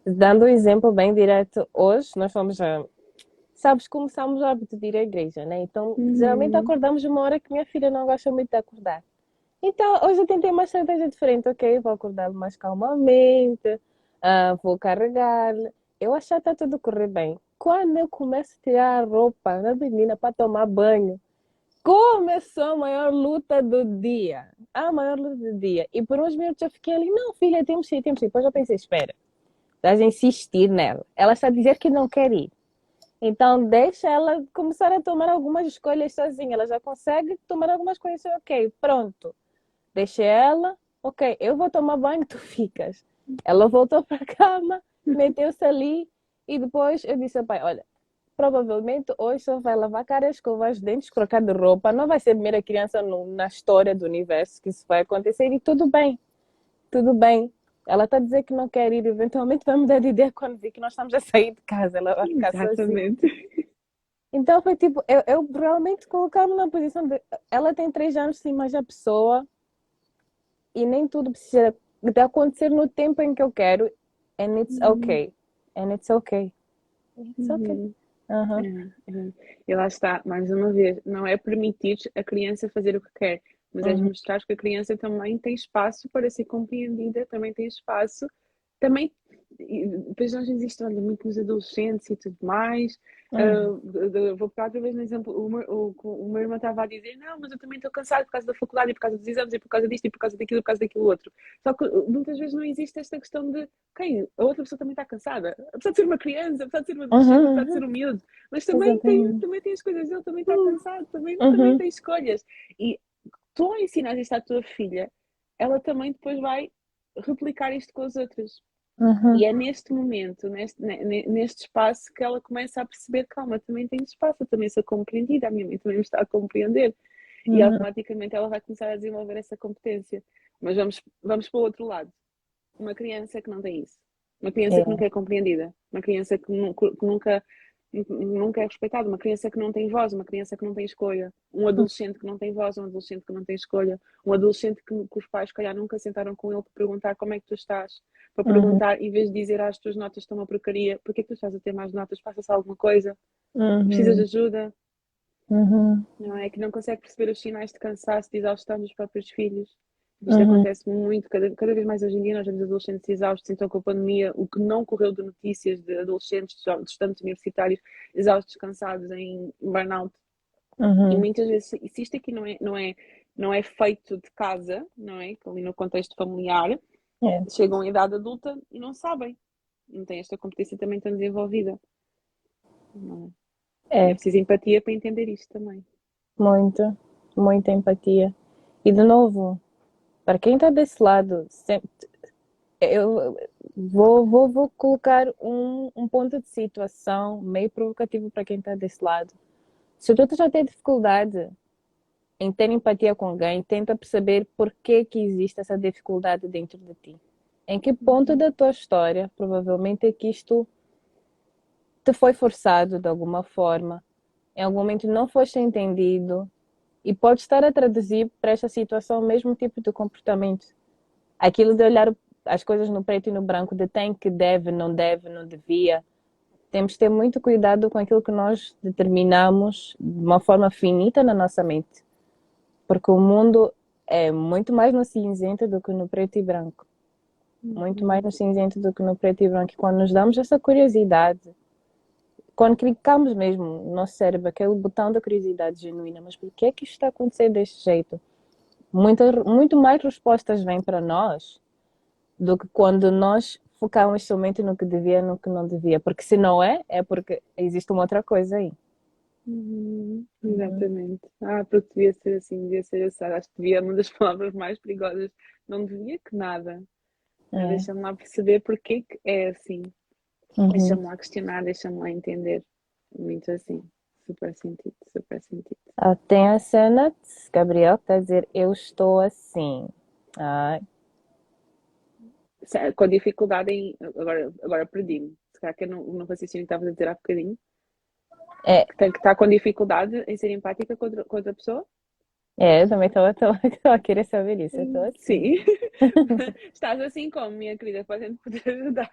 Dando um exemplo bem direto, hoje nós fomos a. Sabes, começámos o hábito de ir à igreja, né? Então, geralmente Uhum, acordamos uma hora que minha filha não gosta muito de acordar. Então, hoje eu tentei uma estratégia diferente, ok? Vou acordar mais calmamente, vou carregar. Eu achar que está tudo correr bem. Quando eu começo a tirar a roupa da menina para tomar banho, começou a maior luta do dia. A maior luta do dia. E por uns minutos eu fiquei ali, não, filha, temos que ir, temos que ir. Depois eu pensei, espera, estás a insistir nela. Ela está a dizer que não quer ir. Então, deixa ela começar a tomar algumas escolhas sozinha. Ela já consegue tomar algumas coisas. Ok, pronto. Deixa ela. Ok, eu vou tomar banho, tu ficas. Ela voltou para a cama, meteu-se ali. E depois eu disse ao pai: Olha, provavelmente hoje só vai lavar a cara, escovar os dentes, trocar de roupa. Não vai ser a primeira criança na história do universo que isso vai acontecer. E tudo bem, tudo bem. Ela está a dizer que não quer ir, eventualmente vai mudar de ideia quando vir que nós estamos a sair de casa. Ela vai ficar sozinha. exatamente. Então foi tipo, eu realmente colocar-me na posição de. Ela tem 3 anos, sim, mas a pessoa. E nem tudo precisa de acontecer no tempo em que eu quero. And it's Uhum, okay. And it's okay. It's okay. uhum. É, Uhum. é. E lá está, mais uma vez, não é permitir a criança fazer o que quer, mas é Uhum. mostrar que a criança também tem espaço para ser compreendida, também tem espaço, também, depois nós existem, olha, muito nos adolescentes e tudo mais. Uhum. Vou pegar outra vez no exemplo, o meu irmão estava a dizer, não, mas eu também estou cansado por causa da faculdade e por causa dos exames e por causa disto e por causa daquilo e por causa daquilo outro. Só que muitas vezes não existe esta questão de, ok, a outra pessoa também está cansada, apesar de ser uma criança, apesar de ser um adolescente, apesar de ser Uhum. um miúdo, mas Exatamente. também tem as coisas dele, também está cansado, também Uhum. tem escolhas. E tu ao ensinar isto à tua filha, ela também depois vai replicar isto com as outras. Uhum. E é neste momento, neste espaço, que ela começa a perceber, calma, também tenho espaço, eu também sou compreendida, a minha mãe também me está a compreender. E Uhum. automaticamente ela vai começar a desenvolver essa competência. Mas vamos para o outro lado. Uma criança que não tem isso. Uma criança que É. nunca é compreendida. Uma criança que nunca é respeitada. Uma criança que não tem voz. Uma criança que não tem escolha. Um adolescente que não tem voz. Um adolescente que não tem escolha. Um adolescente que os pais, se calhar, nunca sentaram com ele para perguntar como é que tu estás. para Uhum. perguntar, em vez de dizer as tuas notas estão uma porcaria, porquê que tu estás a ter mais notas? Passa-se alguma coisa? Precisas de Uhum. ajuda? Uhum. Não é? Que não consegue perceber os sinais de cansaço, de exaustão dos próprios filhos. Isto Uhum. acontece muito, cada vez mais hoje em dia nós vemos adolescentes exaustos, então com a pandemia, o que não correu de notícias de adolescentes, de estudantes universitários, exaustos, cansados, em burnout. E Uhum. muitas vezes, se isto aqui não é feito de casa, não é? Ali no contexto familiar, É. chegam à idade adulta e não sabem, não têm esta competência também tão desenvolvida. Não é? E é É, preciso empatia para entender isto também. muita, muita empatia. E de novo, para quem está desse lado, eu vou colocar um ponto de situação meio provocativo para quem está desse lado. Se tu já tem dificuldade em ter empatia com alguém, tenta perceber por que existe essa dificuldade dentro de ti. Em que ponto Uhum. da tua história, provavelmente, é que isto te foi forçado de alguma forma, em algum momento não foste entendido e pode estar a traduzir para esta situação o mesmo tipo de comportamento. Aquilo de olhar as coisas no preto e no branco, de tem que deve, não devia. Temos que ter muito cuidado com aquilo que nós determinamos de uma forma finita na nossa mente, porque o mundo é muito mais no cinzento do que no preto e branco. Muito mais Uhum. no cinzento do que no preto e branco. E quando nos damos essa curiosidade, quando clicamos mesmo no nosso cérebro, aquele botão da curiosidade genuína, mas por que é que isto está acontecendo deste jeito? Muito mais respostas vêm para nós do que quando nós focamos somente no que devia, no que não devia. Porque se não é, é porque existe uma outra coisa aí. Uhum. Uhum. Exatamente. Ah, porque devia ser assim, devia ser assim. Acho que devia uma das palavras mais perigosas. Não devia que nada. Ah, É. deixa-me lá perceber porque que é assim. Uhum. Deixa-me lá questionar, deixa-me lá entender. Muito assim. Super sentido, super sentido. Ah, tem a cena, Gabriel está a dizer, eu estou assim. Ai, Com a dificuldade em. Agora perdi-me. Se calhar que eu não raciocínio que estavas a dizer há bocadinho. é, Que tem que estar com dificuldade em ser empática com outra pessoa. eu também estava a querer saber isso. Eu estou assim. Sim. Estás assim como, minha querida, podem poder ajudar.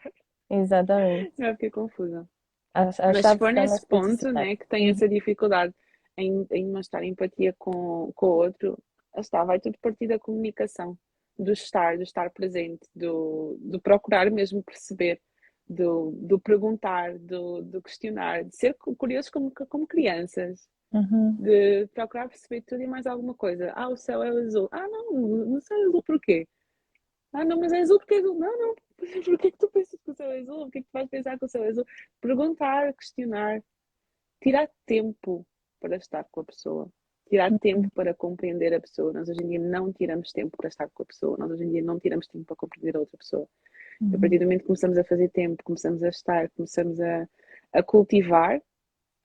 Exatamente. Já fiquei confusa. A Mas se chave for está na nesse ponto, especificidade. né, que tem Uhum. essa dificuldade em mostrar empatia com o outro, está, vai tudo partir da comunicação, do estar presente, do procurar mesmo perceber, do perguntar, do questionar, de ser curiosos como crianças, Uhum. de procurar perceber tudo e mais alguma coisa. Ah, o céu é azul. Ah, não, não céu é azul porquê? Ah, não, mas é azul porque é azul. Não, não, porquê que tu pensas que o céu é azul? Porquê que tu vais pensar que o céu é azul? Perguntar, questionar, tirar tempo para estar com a pessoa. Tirar tempo para compreender a pessoa. Nós hoje em dia não tiramos tempo para estar com a pessoa. Nós hoje em dia não tiramos tempo para compreender a outra pessoa. A partir Uhum. do momento que começamos a fazer tempo, começamos a estar, começamos a cultivar,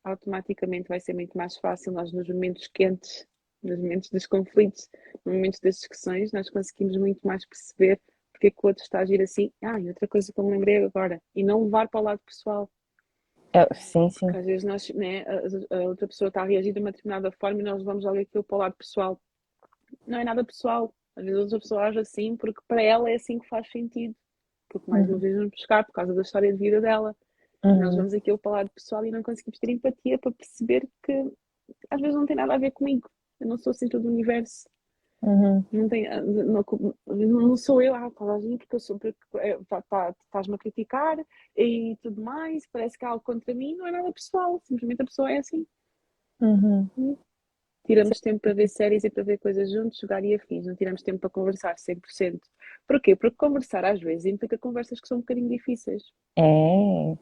automaticamente vai ser muito mais fácil nós nos momentos quentes, nos momentos dos conflitos, nos momentos das discussões, nós conseguimos muito mais perceber porque é que o outro está a agir assim. Ah, e outra coisa que eu me lembrei agora, e não levar para o lado pessoal, Sim, sim. porque às vezes nós, né, a outra pessoa está a reagir de uma determinada forma e nós levamos logo aquilo para o lado pessoal. Não é nada pessoal. Às vezes a outra pessoa age assim porque para ela é assim que faz sentido. Porque mais uma Uhum. vez vamos buscar por causa da história de vida dela. E nós Uhum. vamos aquilo para o lado pessoal e não conseguimos ter empatia para perceber que às vezes não tem nada a ver comigo. Eu não sou assim todo o universo. Uhum. Não, tem, não sou eu, estás a agir porque eu sou, porque estás-me a criticar e tudo mais, parece que há algo contra mim, não é nada pessoal, simplesmente a pessoa é assim. Uhum. Sim. Tiramos tempo para ver séries e para ver coisas juntos, jogar e afins, não tiramos tempo para conversar 100%. Porquê? Porque conversar às vezes implica conversas que são um bocadinho difíceis É.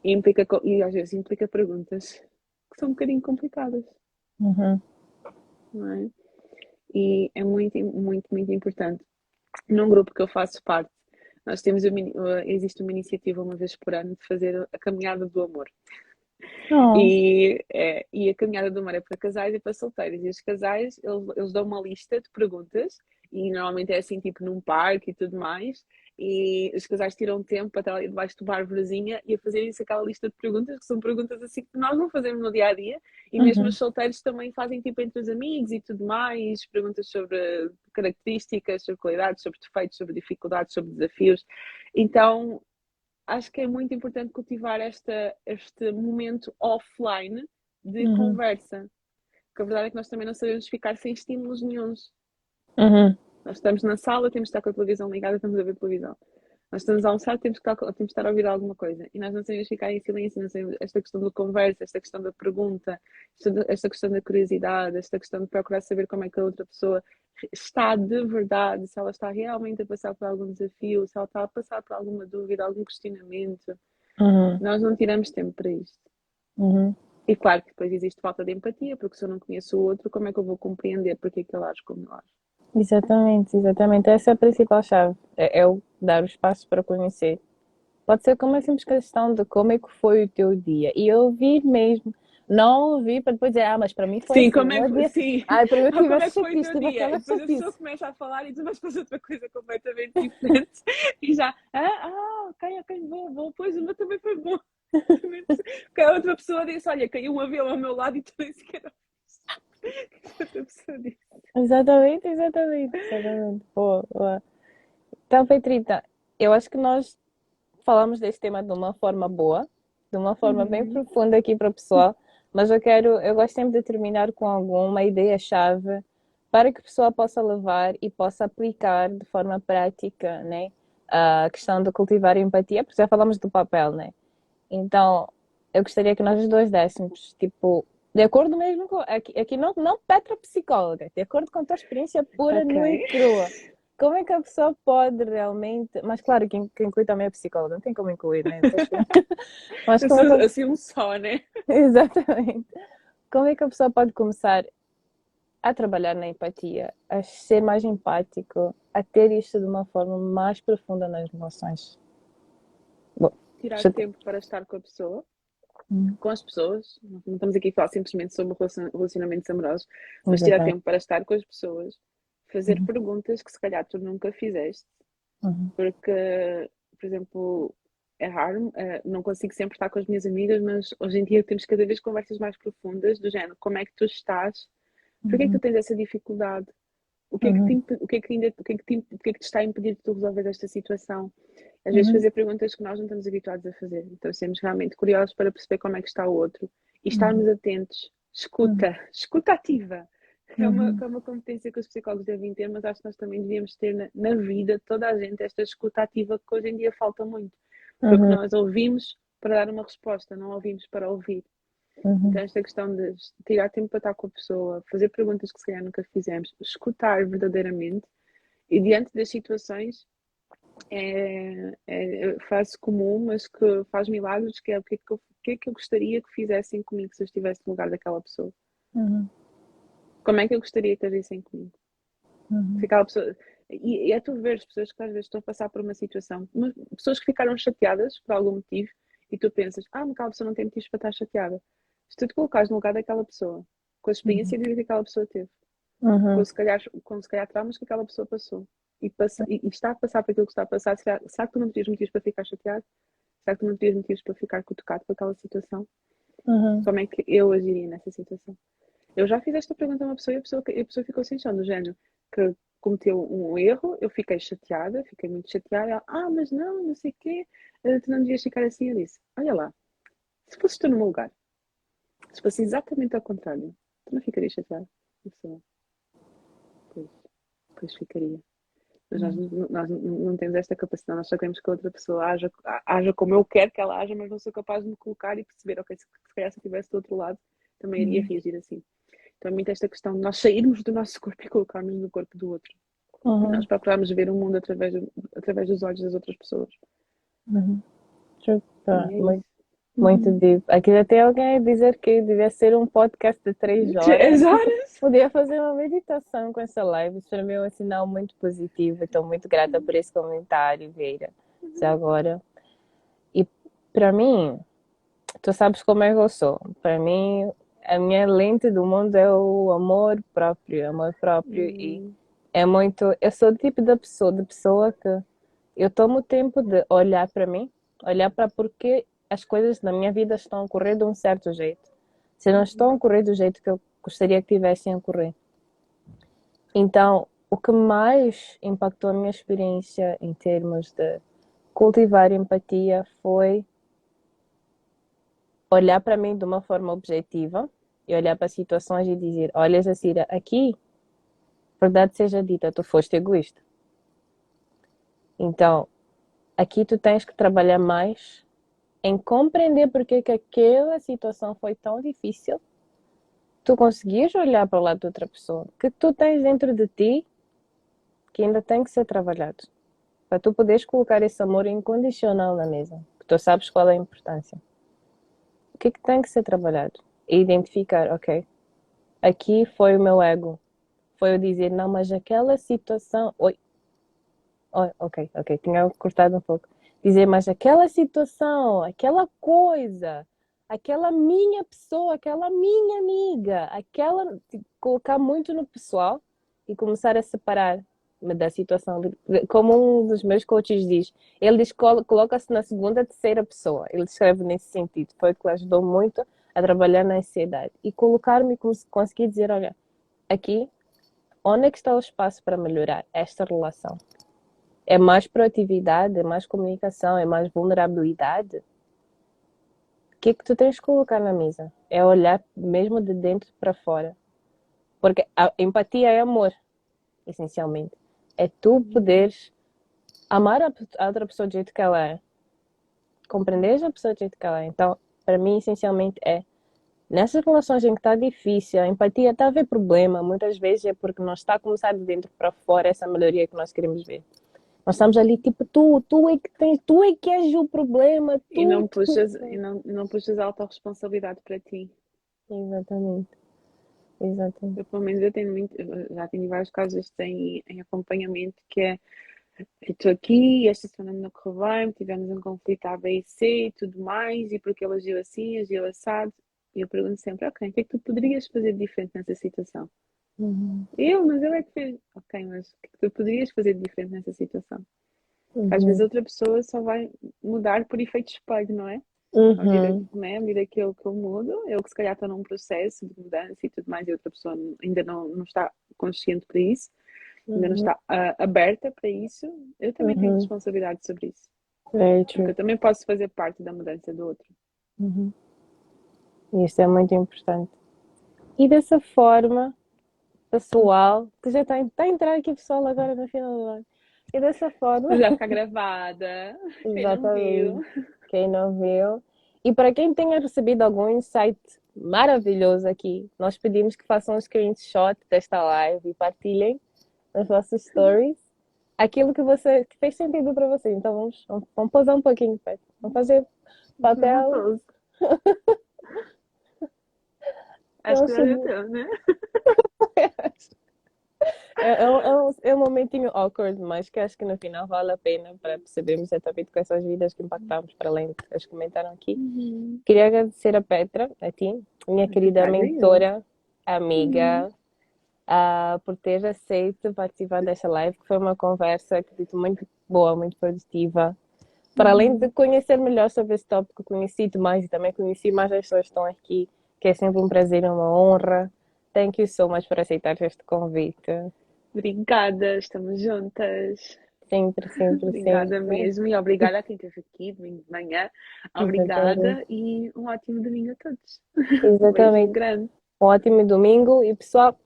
e às vezes implica perguntas que são um bocadinho complicadas, Uhum. não é? E é muito, muito, muito importante. Num grupo que eu faço parte, nós temos existe uma iniciativa uma vez por ano de fazer a caminhada do amor. Oh. E a caminhada do amor é para casais e para solteiros. E os casais, eles dão uma lista de perguntas, e normalmente é assim, tipo num parque e tudo mais, e os casais tiram tempo para estar ali debaixo de uma árvorezinha e a fazerem-se aquela lista de perguntas, que são perguntas assim que nós não fazemos no dia a dia, e mesmo Uhum. os solteiros também fazem tipo entre os amigos e tudo mais, perguntas sobre características, sobre qualidades, sobre defeitos, sobre dificuldades, sobre desafios. Então, acho que é muito importante cultivar este momento offline de Uhum. conversa. Porque a verdade é que nós também não sabemos ficar sem estímulos nenhuns. Uhum. Nós estamos na sala, temos que estar com a televisão ligada, estamos a ver televisão. Nós estamos a almoçar, temos que estar a ouvir alguma coisa. E nós não sabemos ficar em silêncio, não sabemos esta questão da conversa, esta questão da pergunta, esta questão da curiosidade, esta questão de procurar saber como é que a outra pessoa está de verdade, se ela está realmente a passar por algum desafio, se ela está a passar por alguma dúvida, algum questionamento. Uhum. Nós não tiramos tempo para isto. Uhum. E claro que depois existe falta de empatia, porque se eu não conheço o outro, como é que eu vou compreender porque é que ele age como ele age? Exatamente, exatamente. Essa é a principal chave. É o dar o espaço para conhecer. Pode ser como uma simples questão de como é que foi o teu dia. E eu ouvir mesmo. Não ouvir para depois dizer, mas para mim foi Sim, assim. como O é meu que dia. sim, Ai, para mim eu tive como a é que foi o chatice, teu tive dia? E aquela depois a pessoa chatice. começa a falar e tu vais fazer outra coisa completamente diferente e já, ok, bom, pois o meu também foi bom. Porque a outra pessoa disse, olha, caiu um avião ao meu lado e tu nem sequer ouviste. O que a outra pessoa disse. Exatamente, exatamente, exatamente. Boa, boa. Então, Petrita, eu acho que nós falamos deste tema de uma forma boa, de uma forma bem Uhum. profunda aqui para o pessoal, mas eu gosto sempre de terminar com alguma ideia-chave para que a pessoa possa levar e possa aplicar de forma prática, né? A questão de cultivar empatia, porque já falamos do papel, né? Então, eu gostaria que nós os dois dessemos, tipo, de acordo mesmo com. Aqui não Petra psicóloga, de acordo com a tua experiência pura, Ok. nua e crua. Como é que a pessoa pode realmente. Mas claro, quem inclui também é psicóloga, não tem como incluir, né? Mas Eu como é que. sou assim um só, né? Exatamente. Como é que a pessoa pode começar a trabalhar na empatia, a ser mais empático, a ter isto de uma forma mais profunda nas relações? Bom, Tirar já- tempo para estar com a pessoa, Hum, com as pessoas. Não estamos aqui a falar simplesmente sobre relacionamentos amorosos, mas tirar exatamente. tempo para estar com as pessoas, fazer Uhum, perguntas que se calhar tu nunca fizeste, uhum, porque, por exemplo, é raro, não consigo sempre estar com as minhas amigas, mas hoje em dia temos cada vez conversas mais profundas do género, como é que tu estás? Porquê é que tu uhum, tens essa dificuldade? O que é que te, uhum. o que é que ainda, o que é que te está a impedir de tu resolver esta situação? Às vezes Uhum, fazer perguntas que nós não estamos habituados a fazer. Então sermos realmente curiosos para perceber como é que está o outro e uhum, estarmos atentos. uhum, Escuta ativa. uhum, É uma competência que os psicólogos devem ter, mas acho que nós também devíamos ter na vida, toda a gente, esta escuta ativa que hoje em dia falta muito. Porque uhum, nós ouvimos para dar uma resposta, não ouvimos para ouvir. uhum, Então, esta questão de tirar tempo para estar com a pessoa, fazer perguntas que se calhar nunca fizemos, escutar verdadeiramente e diante das situações é frase comum, mas que faz milagres, que é o que é que eu gostaria que fizessem comigo se eu estivesse no lugar daquela pessoa. uhum, Como é que eu gostaria que agissem comigo? Se uhum, aquela pessoa... E é tu ver as pessoas que às vezes estão a passar por uma situação, pessoas que ficaram chateadas por algum motivo, e tu pensas, mas aquela pessoa não tem motivos para estar chateada. Se tu te colocares no lugar daquela pessoa, com a uhum, experiência de vida que aquela pessoa teve, uhum, com se calhar traumas que aquela pessoa passou, e está a passar por aquilo que está a passar, será que tu não terias motivos para ficar chateado? Será que tu não terias motivos para ficar cutucado com aquela situação? uhum, Como é que eu agiria nessa situação? Eu já fiz esta pergunta a uma pessoa e a pessoa ficou sem chão, do género que cometeu um erro, eu fiquei chateada, fiquei muito chateada. Ela, mas não, não sei o quê, tu não devias ficar assim. Eu disse, olha lá, se fosses tu no meu lugar, se fosse exatamente ao contrário, tu não ficarias chateada? A pessoa, pois, pois ficaria. Mas uhum. nós não temos esta capacidade, nós só queremos que a outra pessoa haja como eu quero que ela haja, mas não sou capaz de me colocar e perceber, ok, se calhar se eu estivesse do outro lado, também iria Uhum. reagir assim. Então é muito esta questão de nós sairmos do nosso corpo e colocarmos no corpo do outro. E nós Uhum. procurarmos ver o mundo através dos olhos das outras pessoas. Uhum. Chupa, E é muito, isso. muito Uhum. deep. Aqui já tem alguém a dizer que devia ser um podcast de 3 horas. As horas. Podia fazer uma meditação com essa live. Isso para mim é um sinal muito positivo. Estou muito grata por esse comentário, Veira. Já agora. E para mim, tu sabes como é que eu sou. Para mim, a minha lente do mundo é o amor próprio. Amor próprio. E Uhum. é muito. Eu sou o tipo de pessoa que eu tomo o tempo de olhar para mim, olhar para porque as coisas na minha vida estão a ocorrer de um certo jeito. Se não estão a ocorrer do jeito que eu gostaria que tivessem a ocorrer. Então, o que mais impactou a minha experiência em termos de cultivar empatia foi olhar para mim de uma forma objetiva e olhar para situações e dizer: olha, Jacira, aqui, verdade seja dita, tu foste egoísta. Então, aqui tu tens que trabalhar mais em compreender porque que aquela situação foi tão difícil. Tu conseguires olhar para o lado de outra pessoa, que tu tens dentro de ti que ainda tem que ser trabalhado. Para tu poderes colocar esse amor incondicional na mesa. Que tu sabes qual é a importância. O que tem que ser trabalhado? E identificar, ok, aqui foi o meu ego. Foi eu dizer, não, mas aquela situação... Oi, ok, tinha cortado um pouco. Dizer, mas aquela situação, aquela coisa, aquela minha pessoa, aquela minha amiga, aquela... Colocar muito no pessoal e começar a separar da situação. Como um dos meus coaches diz, ele diz, coloca-se na segunda, terceira pessoa. Ele escreve nesse sentido. Foi o que ajudou muito a trabalhar na ansiedade. E colocar-me, conseguir dizer, olha, aqui, onde é que está o espaço para melhorar esta relação? É mais proatividade, é mais comunicação, é mais vulnerabilidade? O que é que tu tens que colocar na mesa? É olhar mesmo de dentro para fora. Porque a empatia é amor, essencialmente. É tu poderes amar a outra pessoa do jeito que ela é. Compreenderes a pessoa do jeito que ela é. Então, para mim, essencialmente é nessas relações em que está difícil, a empatia está a ver problema. Muitas vezes é porque não está a começar de dentro para fora essa melhoria que nós queremos ver. Nós estamos ali tipo, tu é que tens, tu é que és o problema, E não puxas, não puxas a autorresponsabilidade para ti. Exatamente. Exatamente. Eu, pelo menos, já tenho vários casos em acompanhamento que é, eu estou aqui, esta semana não correu bem, tivemos um conflito A, B e C e tudo mais, e porque ele agiu assim, agiu assado, e eu pergunto sempre, ok, o que é que tu poderias fazer de diferente nessa situação? Mas eu é que fiz. Ok, mas o que é que tu poderias fazer de diferente nessa situação? Às vezes outra pessoa só vai mudar por efeito espelho, não é? À medida, né? À medida que eu mudo, eu que se calhar estou num processo de mudança e tudo mais, e outra pessoa ainda não está consciente para isso, ainda não está aberta para isso, eu também tenho responsabilidade sobre isso. Very Porque true. eu também posso fazer parte da mudança do outro. Isso é muito importante. E dessa forma, pessoal, que já está a entrar aqui pessoal agora no final do ano. E dessa forma, Mas vai ficar gravada. Quem não viu. exatamente, quem não viu. E para quem tenha recebido algum insight maravilhoso aqui, nós pedimos que façam um screenshot desta live e partilhem nas vossas stories aquilo que fez sentido para vocês. Então vamos pausar um pouquinho, Pet. Vamos fazer papel. Acho que já deu, né? É um momentinho awkward, mas que acho que no final vale a pena para percebermos exatamente quais são as vidas que impactamos, para além do que eles comentaram aqui. Queria agradecer a Petra, a ti, minha querida mentora, amiga, por ter aceito participar desta live, que foi uma conversa, acredito, muito boa, muito produtiva. Para além de conhecer melhor sobre esse tópico, conheci-te mais e também conheci mais as pessoas que estão aqui, que é sempre um prazer e uma honra. Thank you so much por aceitar este convite. Obrigada, estamos juntas. Sempre, Obrigada sempre. mesmo. E obrigada a quem esteve aqui domingo de manhã. Obrigada e um ótimo domingo a todos. Um beijinho grande. Um ótimo domingo e pessoal,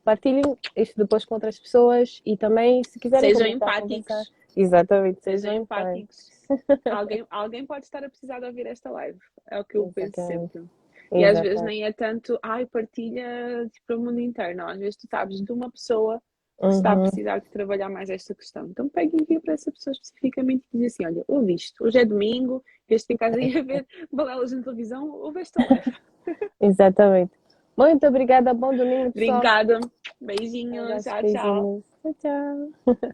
partilhem isto depois com outras pessoas e também se quiserem Sejam comentar, empáticos. Conversar. Exatamente, sejam empáticos. Alguém pode estar a precisar de ouvir esta live. É o que eu penso sempre. E às vezes nem é tanto, partilha para o mundo inteiro. Não, às vezes tu sabes de uma pessoa que está a precisar de trabalhar mais esta questão. Então pega e envia para essa pessoa especificamente e diz assim, olha, ouve isto, hoje é domingo, este em casa ia ver balelas na televisão, ouve esta live. Exatamente. Muito obrigada, bom domingo, pessoal. Obrigada, beijinhos, tchau, tchau. Tchau, tchau.